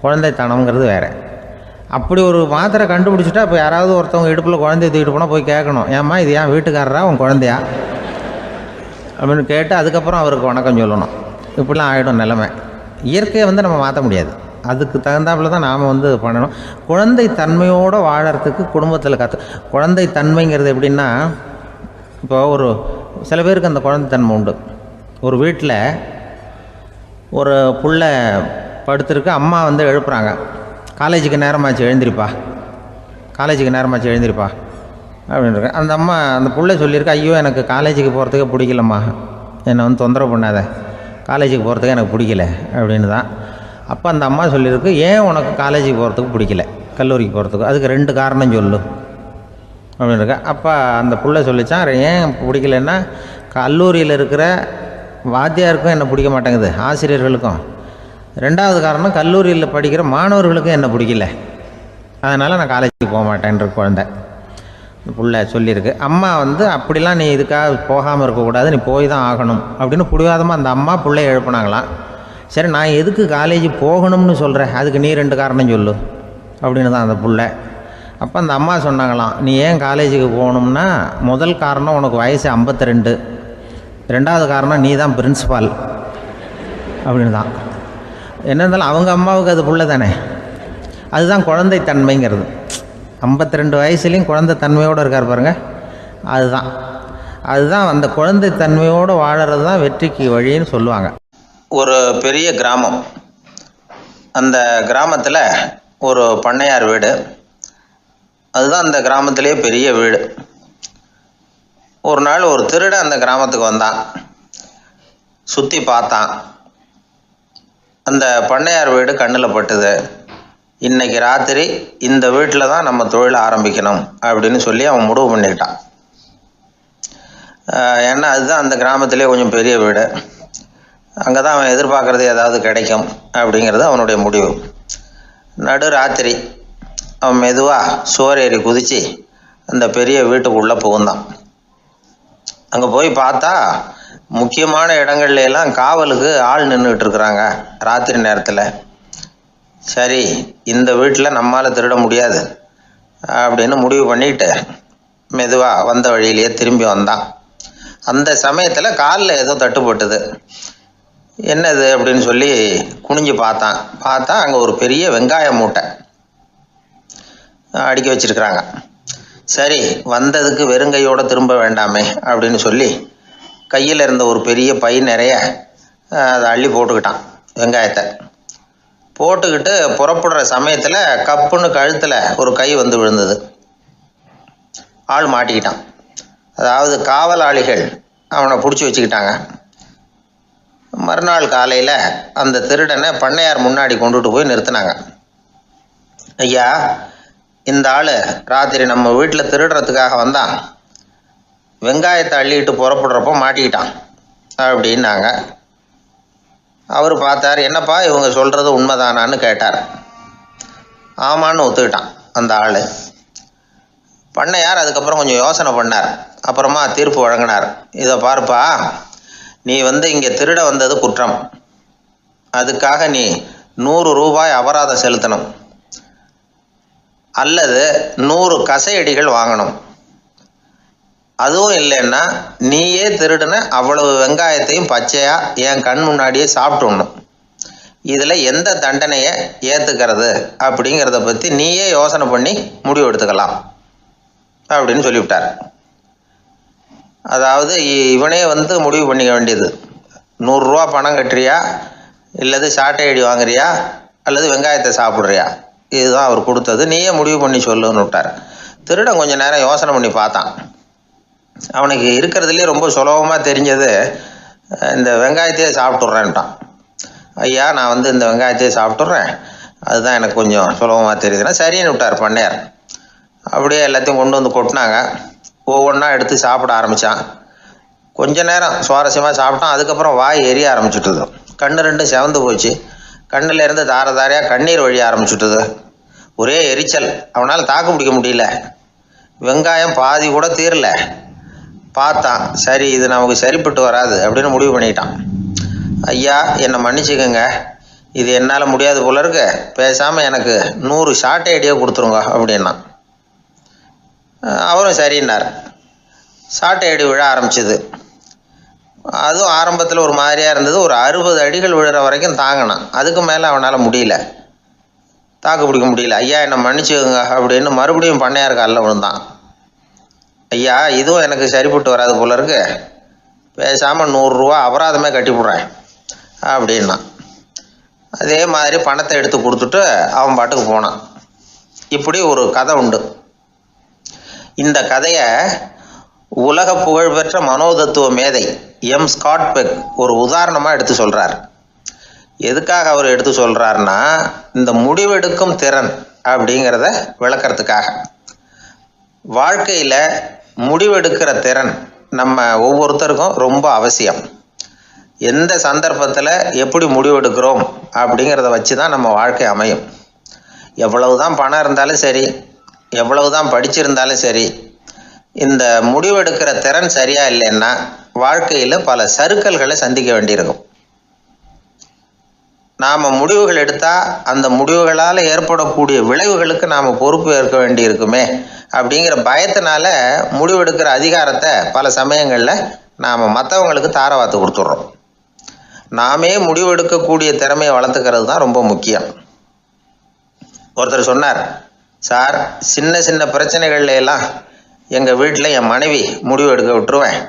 குழந்தைத்தனம்ங்கிறது வேறு. அப்படி ஒரு மாத்திரை கண்டுபிடிச்சிட்டா இப்போ யாராவது ஒருத்தவங்க இடுப்பில் குழந்தைய தூக்கிட்டு போனால் போய் கேட்கணும், ஏம்மா இது ஏன் வீட்டுக்காரரா உன் குழந்தையா அப்படின்னு கேட்டு அதுக்கப்புறம் அவருக்கு வணக்கம் சொல்லணும். இப்படிலாம் ஆகிடும் நிலைமை. இயற்கையை நம்ம மாற்ற முடியாது, அதுக்கு தகுந்தாப்புல தான் நாம் பண்ணணும். குழந்தை தன்மையோடு வாழறதுக்கு குடும்பத்தில் குழந்தை தன்மைங்கிறது எப்படின்னா, இப்போ சில பேருக்கு அந்த குழந்தைத்தன்மை உண்டு. ஒரு வீட்டில் ஒரு புள்ள படுத்துருக்கு, அம்மா எழுப்புறாங்க, காலேஜுக்கு நேரமாச்சு எழுந்திரிப்பா, காலேஜுக்கு நேரமாச்சு எழுந்திரிப்பா அப்படின்ட்டு. அந்த அம்மா அந்த புள்ளை சொல்லியிருக்கு, ஐயோ எனக்கு காலேஜுக்கு போகிறதுக்கே பிடிக்கலம்மா, என்னை தொந்தரவு பண்ணாத, காலேஜுக்கு போகிறதுக்கு எனக்கு பிடிக்கல அப்படின்னு தான். அப்போ அந்த அம்மா சொல்லியிருக்கு, ஏன் உனக்கு காலேஜுக்கு போகிறதுக்கு பிடிக்கல, கல்லூரிக்கு போகிறதுக்கு, அதுக்கு 2 காரணம் சொல்லு அப்படின்னு இருக்கா. அப்போ அந்த புள்ளை சொல்லிச்சான், ஏன் பிடிக்கலன்னா கல்லூரியில் இருக்கிற வாத்தியாருக்கும் என்ன பிடிக்க மாட்டேங்குது, ஆசிரியர்களுக்கும். 2வது காரணம், கல்லூரியில் படிக்கிற மாணவர்களுக்கும் என்ன பிடிக்கல, அதனால் நான் காலேஜுக்கு போக மாட்டேன்ற குழந்தை புள்ளை சொல்லியிருக்கு. அம்மா அப்படிலாம் நீ இதுக்காக போகாமல் இருக்கக்கூடாது, நீ போய் தான் ஆகணும் அப்படின்னு பிடிவாதமாக அந்த அம்மா பிள்ளைய எழுப்புனாங்களாம். சரி நான் எதுக்கு காலேஜ் போகணும்னு சொல்கிறேன், அதுக்கு நீ 2 காரணம் சொல்லு அப்படின்னு தான் அந்த புள்ளை. அப்போ அந்த அம்மா சொன்னாங்களாம், நீ ஏன் காலேஜுக்கு போகணும்னா, முதல் காரணம் உனக்கு வயசு 52, 2வது காரணம் நீ தான் பிரின்ஸிபால் அப்படின்னு தான். என்ன இருந்தாலும் அவங்க அம்மாவுக்கு அது புள்ள தானே, அதுதான் குழந்தைத்தன்மைங்கிறது. 52 வயசுலேயும் குழந்தைத்தன்மையோடு இருக்கார் பாருங்கள், அதுதான் அந்த குழந்தைத்தன்மையோடு வாழறது தான் வெற்றிக்கு வழின்னு சொல்லுவாங்க. ஒரு பெரிய கிராமம், அந்த கிராமத்தில் ஒரு பண்ணையார் வீடு, அதுதான் அந்த கிராமத்திலே பெரிய வீடு. ஒரு நாள் ஒரு திருடன் அந்த கிராமத்துக்கு வந்தான், சுற்றி பார்த்தான். அந்த பண்ணையார் வீடு கண்ணில் பட்டுது. இன்னைக்கு ராத்திரி இந்த வீட்டில் தான் நம்ம தொழிலை ஆரம்பிக்கணும் அப்படின்னு சொல்லி அவன் முடிவு பண்ணிக்கிட்டான். ஏன்னா அதுதான் அந்த கிராமத்திலே கொஞ்சம் பெரிய வீடு, அங்கே தான் அவன் எதிர்பார்க்குறது ஏதாவது கிடைக்கும் அப்படிங்கிறது அவனுடைய முடிவு. நடு ராத்திரி அவன் மெதுவாக சோறேறி குதித்து அந்த பெரிய வீட்டுக்குள்ளே புகுந்தான். அங்கே போய் பார்த்தா முக்கியமான இடங்கள்ல எல்லாம் காவலுக்கு ஆள் நின்றுட்டு இருக்கிறாங்க ராத்திரி நேரத்தில். சரி இந்த வீட்டில் நம்மால் திருட முடியாது அப்படின்னு முடிவு பண்ணிட்டு மெதுவாக வந்த வழியிலேயே திரும்பி வந்தான். அந்த சமயத்தில் காலில் ஏதோ தட்டுப்பட்டுது. என்னது அப்படின்னு சொல்லி குனிஞ்சு பார்த்தா அங்கே ஒரு பெரிய வெங்காய மூட்டை அடுக்கி வச்சிருக்கிறாங்க. சரி வந்ததுக்கு வெறுங்கையோடு திரும்ப வேண்டாமே அப்படின்னு சொல்லி கையில் இருந்த ஒரு பெரிய பை நிறைய அதை அள்ளி போட்டுக்கிட்டான். வெங்காயத்தை போட்டுக்கிட்டு புறப்படுற சமயத்தில் கப்புன்னு கழுத்தில் ஒரு கை விழுந்தது. ஆள் மாட்டிக்கிட்டான். அதாவது காவலாளிகள் அவனை பிடிச்சி வச்சுக்கிட்டாங்க. மறுநாள் காலையில் அந்த திருடனை பண்ணையார் முன்னாடி கொண்டுட்டு போய் நிறுத்தினாங்க. ஐயா, இந்த ஆள் ராத்திரி நம்ம வீட்டில் திருடுறதுக்காக வந்தான், வெங்காயத்தை அள்ளிட்டு புறப்படுறப்போ மாட்டிக்கிட்டான் அப்படின்னாங்க. அவர் பார்த்தார், என்னப்பா இவங்க சொல்கிறது உண்மைதானான்னு கேட்டார். ஆமான்னு ஒத்துக்கிட்டான் அந்த ஆள். பண்ணையார் அதுக்கப்புறம் கொஞ்சம் யோசனை பண்ணார். அப்புறமா தீர்ப்பு வழங்கினார். இதை பார்ப்பா, நீ இங்கே திருட வந்தது குற்றம், அதுக்காக நீ 100 ரூபாய் அபராதம் செலுத்தணும் அல்லது 100 கசையடிகள் வாங்கணும். அதுவும் இல்லைன்னா நீயே திருடுன அவ்வளவு வெங்காயத்தையும் பச்சையாக என் கண் முன்னாடியே சாப்பிட்டுடணும். இதில் எந்த தண்டனையை ஏற்றுக்கிறது அப்படிங்கிறத பற்றி நீயே யோசனை பண்ணி முடிவு எடுத்துக்கலாம் அப்படின்னு சொல்லிவிட்டார். அதாவது இவனே முடிவு பண்ணிக்க வேண்டியது, 100 ரூபா பணம் கட்டுறியா, இல்லது சாட்டை அடி வாங்குறியா, அல்லது வெங்காயத்தை சாப்பிட்றியா, இதுதான் அவர் கொடுத்தது, நீயே முடிவு பண்ணி சொல்லுன்னு விட்டார். திருடன் கொஞ்சம் நேரம் யோசனை பண்ணி பார்த்தான். அவனுக்கு இருக்கிறதுலே ரொம்ப சுலபமாக தெரிஞ்சது இந்த வெங்காயத்தையே சாப்பிட்டுட்றேன்ட்டான். ஐயா, நான் இந்த வெங்காயத்தையே சாப்பிட்டுட்றேன், அதுதான் எனக்கு கொஞ்சம் சுலபமாக தெரியுதுன்னா சரின்னு விட்டார் பண்ணையார். அப்படியே எல்லாத்தையும் கொண்டு கொட்டினாங்க. ஒவ்வொன்றா எடுத்து சாப்பிட ஆரம்பித்தான். கொஞ்ச நேரம் சுவாரஸ்யமாக சாப்பிட்டான். அதுக்கப்புறம் வாய் எரிய ஆரம்பிச்சுட்டுது. கண்ணு ரெண்டும் செவந்து போச்சு. கண்ணில் இருந்து தார தாரையாக கண்ணீர் வழிய ஆரம்பிச்சுட்டுது. ஒரே எரிச்சல். அவனால் தாக்கு பிடிக்க முடியல. வெங்காயம் பாதி கூட தீரல. பார்த்தான், சரி இது நமக்கு சரிப்பட்டு வராது அப்படின்னு முடிவு பண்ணிட்டான். ஐயா, என்னை மன்னிச்சுக்கோங்க, இது என்னால் முடியாது போல இருக்கு, பேசாமல் எனக்கு 100 ஷார்ட் ஐடியா கொடுத்துருங்க அப்படின்னா. அவரும் சரின்னார். ஷார்ட் ஐடி விழ ஆரம்பிச்சிது. அதுவும் ஆரம்பத்தில் ஒரு மாதிரியாக இருந்தது. ஒரு 60 அடிகள் விழுற வரைக்கும் தாங்கினான். அதுக்கு மேலே அவனால் முடியல, தாக்கு பிடிக்க முடியல. ஐயா, என்னை மன்னிச்சுக்கோங்க அப்படின்னு மறுபடியும் பண்ணையார் காலில் விழுந்தான். ஐயா, இதுவும் எனக்கு சரிப்பட்டு வராது போல இருக்கு, பேசாமல் 100 ரூபா அபராதமே கட்டிவிட்றேன் அப்படின்னா. அதே மாதிரி பணத்தை எடுத்து கொடுத்துட்டு அவன் பாட்டுக்கு போனான். இப்படி ஒரு கதை உண்டு. இந்த கதையை உலக புகழ்பெற்ற மனோதத்துவ மேதை எம் ஸ்காட் பெக் ஒரு உதாரணமாக எடுத்து சொல்கிறார். எதுக்காக அவர் எடுத்து சொல்கிறாருன்னா, இந்த முடிவெடுக்கும் திறன் அப்படிங்கிறத விளக்கிறதுக்காக. வாழ்க்கையில் முடிவெடுக்கிற திறன் நம்ம ஒவ்வொருத்தருக்கும் ரொம்ப அவசியம். எந்த சந்தர்ப்பத்தில் எப்படி முடிவெடுக்கிறோம் அப்படிங்கிறத வச்சு தான் நம்ம வாழ்க்கை அமையும். எவ்வளவு தான் பணம் இருந்தாலும் சரி, எவ்வளவு தான் படிச்சிருந்தாலும் சரி, இந்த முடிவெடுக்கிற திறன் சரியா இல்லைன்னா வாழ்க்கையில் பல சறுக்கல்களை சந்திக்க வேண்டியிருக்கும். நாம் முடிவுகள் எடுத்தால் அந்த முடிவுகளால் ஏற்படக்கூடிய விளைவுகளுக்கு நாம் பொறுப்பு ஏற்க வேண்டியிருக்குமே அப்படிங்கிற பயத்தினால முடிவெடுக்கிற அதிகாரத்தை பல சமயங்களில் நாம் மற்றவங்களுக்கு தாரவாத்து கொடுத்துட்றோம். நாமே முடிவெடுக்கக்கூடிய திறமையை வளர்த்துக்கிறது தான் ரொம்ப முக்கியம். ஒருத்தர் சொன்னார், சார், சின்ன சின்ன பிரச்சனைகள்ல எல்லாம் எங்கள் வீட்டில் என் மனைவி முடிவு எடுக்க விட்டுருவேன்,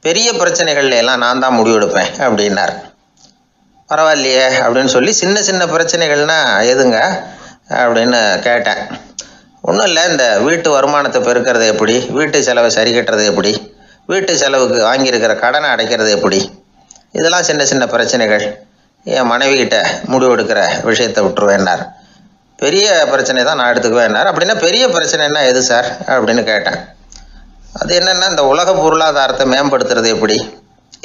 பெரிய பிரச்சனைகள்ல எல்லாம் நான் தான் முடிவெடுப்பேன் அப்படின்னார். பரவாயில்லையே அப்படின்னு சொல்லி, சின்ன சின்ன பிரச்சனைகள்னா எதுங்க அப்படின்னு கேட்டேன். ஒன்றும் இல்லை, இந்த வீட்டு வருமானத்தை பெருக்கிறது எப்படி, வீட்டு செலவை சரி கட்டுறது எப்படி, வீட்டு செலவுக்கு வாங்கியிருக்கிற கடனை அடைக்கிறது எப்படி, இதெல்லாம் சின்ன சின்ன பிரச்சனைகள், என் மனைவி கிட்ட முடிவு எடுக்கிற விஷயத்தை விட்டுருவேன்னார். பெரிய பிரச்சனை தான் நான் எடுத்துக்குவேன்னார். அப்படின்னா பெரிய பிரச்சனைன்னா எது சார் அப்படின்னு கேட்டேன். அது என்னென்னா, இந்த உலக பொருளாதாரத்தை மேம்படுத்துறது எப்படி,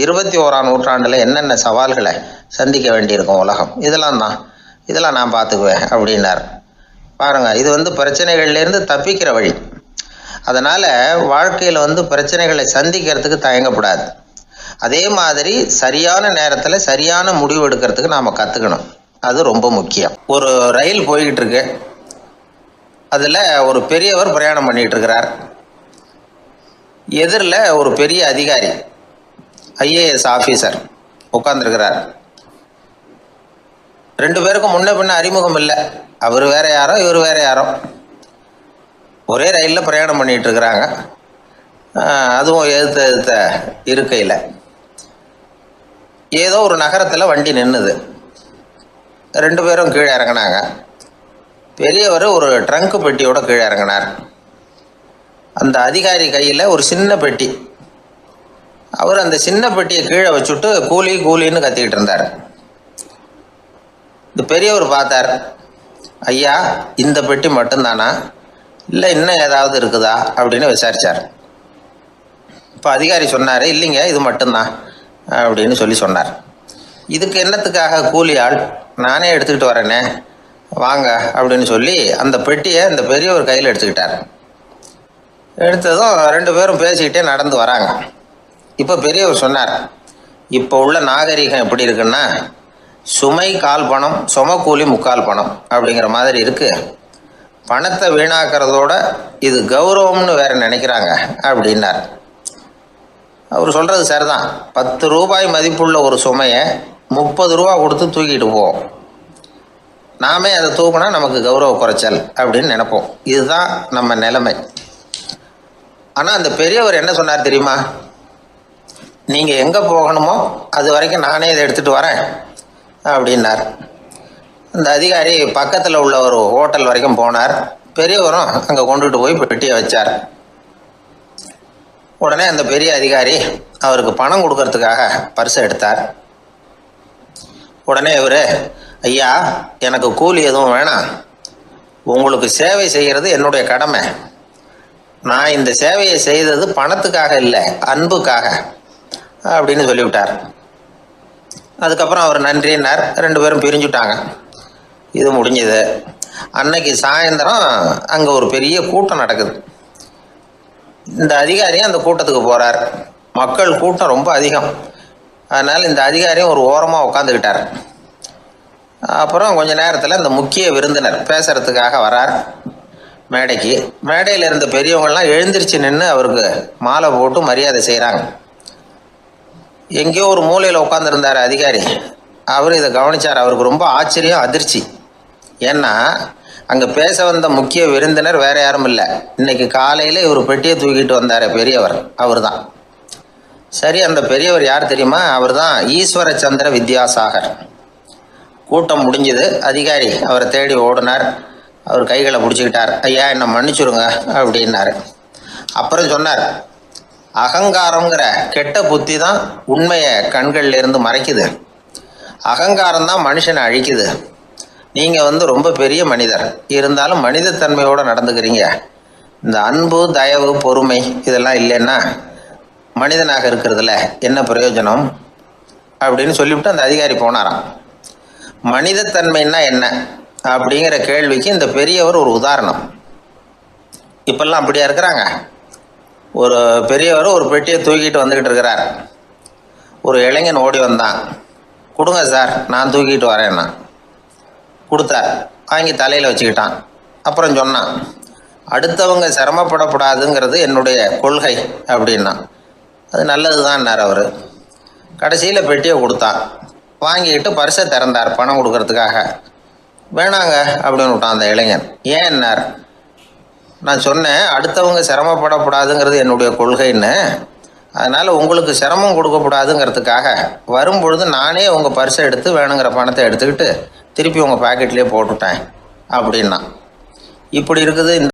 21ஆம் நூற்றாண்டில் என்னென்ன சவால்களை சந்திக்க வேண்டியிருக்கும் உலகம், இதெல்லாம் நான் பார்த்துக்குவேன் அப்படின்னார். பாருங்கள், இது பிரச்சனைகள்லேருந்து தப்பிக்கிற வழி. அதனால் வாழ்க்கையில் பிரச்சனைகளை சந்திக்கிறதுக்கு தயங்கக்கூடாது. அதே மாதிரி சரியான நேரத்தில் சரியான முடிவு எடுக்கிறதுக்கு நாம் கற்றுக்கணும். அது ரொம்ப முக்கியம். ஒரு ரயில் போய்கிட்டு இருக்கு. அதில் ஒரு பெரியவர் பிரயாணம் பண்ணிகிட்டு இருக்கிறார். எதிரில் ஒரு பெரிய அதிகாரி, ஐஏஎஸ் ஆஃபீஸர் உட்காந்துருக்கிறார். 2 பேருக்கும் முன்ன பின்ன அறிமுகம் இல்லை. அவர் வேற யாரோ, இவர் வேற யாரோ. ஒரே ரயிலில் பிரயாணம் பண்ணிகிட்டு இருக்கிறாங்க. அதுவும் எதிர்த்த இருக்கையில். ஏதோ ஒரு நகரத்தில் வண்டி நின்றுது. 2 பேரும் கீழே இறங்கினாங்க. பெரியவர் ஒரு ட்ரங்க் பெட்டியோட கீழே இறங்கினார். அந்த அதிகாரி கையில் ஒரு சின்ன பெட்டி. அவர் அந்த சின்ன பெட்டியை கீழே வச்சுட்டு கூலி கூலின்னு கத்திக்கிட்டு இருந்தார். இந்த பெரியவர் பார்த்தார். ஐயா, இந்த பெட்டி மட்டும்தானா, இல்லை இன்னும் ஏதாவது இருக்குதா அப்படின்னு விசாரித்தார். இப்போ அதிகாரி சொன்னார், இல்லைங்க, இது மட்டும்தான் அப்படின்னு சொன்னார். இதுக்கு என்னத்துக்காக கூலி ஆள், நானே எடுத்துக்கிட்டு வரேனே, வாங்க அப்படின்னு சொல்லி அந்த பெட்டியை இந்த பெரியவர் கையில் எடுத்துக்கிட்டார். எடுத்ததும் 2 பேரும் பேசிக்கிட்டே நடந்து வராங்க. இப்போ பெரியவர் சொன்னார், இப்போ உள்ள நாகரிகம் எப்படி இருக்குன்னா, சுமை கால் பணம், சுமக்கூலி முக்கால் பணம் அப்படிங்கிற மாதிரி இருக்குது. பணத்தை வீணாக்கிறதோட இது கௌரவம்னு வேற நினைக்கிறாங்க அப்படின்னார். அவர் சொல்கிறது சரிதான். 10 ரூபாய் மதிப்புள்ள ஒரு சுமையை 30 ரூபா கொடுத்து தூக்கிட்டு போவோம். நாமே அதை தூக்குனா நமக்கு கௌரவ குறைச்சல் அப்படின்னு நினைப்போம். இதுதான் நம்ம நிலைமை. ஆனால் அந்த பெரியவர் என்ன சொன்னார் தெரியுமா? நீங்கள் எங்கே போகணுமோ அது வரைக்கும் நானே இதை எடுத்துகிட்டு வரேன் அப்படின்னார். அந்த அதிகாரி பக்கத்தில் உள்ள ஒரு ஹோட்டல் வரைக்கும் போனார். பெரியவரும் அங்கே கொண்டுட்டு போய் பெட்டியை வச்சார். உடனே அந்த பெரிய அதிகாரி அவருக்கு பணம் கொடுக்கறதுக்காக பர்ஸை எடுத்தார். உடனே இவர், ஐயா, எனக்கு கூலி எதுவும் வேணாம், உங்களுக்கு சேவை செய்கிறது என்னுடைய கடமை, நான் இந்த சேவையை செய்தது பணத்துக்காக இல்லை, அன்புக்காக அப்படின்னு சொல்லிவிட்டார். அதுக்கப்புறம் அவர் நன்றினார். 2 பேரும் பிரிஞ்சுட்டாங்க. இது முடிஞ்சது. அன்னைக்கு சாயந்தரம் அங்கே ஒரு பெரிய கூட்டம் நடக்குது. இந்த அதிகாரியும் அந்த கூட்டத்துக்கு போகிறார். மக்கள் கூட்டம் ரொம்ப அதிகம். அதனால் இந்த அதிகாரியும் ஒரு ஓரமாக உட்காந்துக்கிட்டார். அப்புறம் கொஞ்ச நேரத்தில் இந்த முக்கிய விருந்தினர் பேசுகிறதுக்காக வரார் மேடைக்கு. மேடையில் இருந்த பெரியவங்கள்லாம் எழுந்திரிச்சு நின்று அவருக்கு மாலை போட்டு மரியாதை செய்கிறாங்க. எங்கேயோ ஒரு மூலையில் உட்காந்துருந்தார் அதிகாரி. அவர் இதை கவனித்தார். அவருக்கு ரொம்ப ஆச்சரியம், அதிர்ச்சி. ஏன்னா அங்கே பேச வந்த முக்கிய விருந்தினர் வேற யாரும் இல்லை, இன்னைக்கு காலையில் இவர் பெட்டியை தூக்கிட்டு வந்தார் பெரியவர், அவர் தான். சரி, அந்த பெரியவர் யார் தெரியுமா? அவர் தான் ஈஸ்வர சந்திர வித்யாசாகர். கூட்டம் முடிஞ்சது. அதிகாரி அவரை தேடி ஓடினார். அவர் கைகளை பிடிச்சிக்கிட்டார். ஐயா, என்னை மன்னிச்சுருங்க அப்படின்னாரு. அப்புறம் சொன்னார், அகங்காரங்கிற கெட்ட புத்தி தான் உண்மையை கண்கள்ல இருந்து மறைக்குது. அகங்காரம் தான் மனுஷனை அழிக்குது. நீங்கள் ரொம்ப பெரிய மனிதர், இருந்தாலும் மனிதத்தன்மையோடு நடந்துக்கிறீங்க. இந்த அன்பு, தயவு, பொறுமை இதெல்லாம் இல்லைன்னா மனிதனாக இருக்கிறதுல என்ன பிரயோஜனம் அப்படின்னு சொல்லிவிட்டு அந்த அதிகாரி போனாராம். மனிதத்தன்மைன்னா என்ன அப்படிங்கிற கேள்விக்கு இந்த பெரியவர் ஒரு உதாரணம். இப்பெல்லாம் அப்படியா இருக்கிறாங்க? ஒரு பெரியவர் ஒரு பெட்டியை தூக்கிட்டு வந்துக்கிட்டு இருக்கிறார். ஒரு இளைஞன் ஓடி வந்தான். கொடுங்க சார், நான் தூக்கிட்டு வரேன்னா. கொடுத்தார். வாங்கி தலையில் வச்சுக்கிட்டான். அப்புறம் சொன்னான், அடுத்தவங்க சிரமப்படக்கூடாதுங்கிறது என்னுடைய கொள்கை அப்படின்னா. அது நல்லது தான்னார் அவர். கடைசியில் பெட்டியை கொடுத்தான். வாங்கிக்கிட்டு பர்ஸை திறந்தார் பணம் கொடுக்கறதுக்காக. வேணாங்க அப்படின்னு விட்டான் அந்த இளைஞன். ஏன்னார், நான் சொன்னேன் அடுத்தவங்க சிரமப்படக்கூடாதுங்கிறது என்னுடைய கொள்கைன்னு, அதனால் உங்களுக்கு சிரமம் கொடுக்கக்கூடாதுங்கிறதுக்காக வரும்பொழுது நானே உங்கள் பர்ஸை எடுத்து வேணுங்கிற பணத்தை எடுத்துக்கிட்டு திருப்பி உங்கள் பாக்கெட்லேயே போட்டுட்டேன் அப்படின்னா. இப்படி இருக்குது இந்த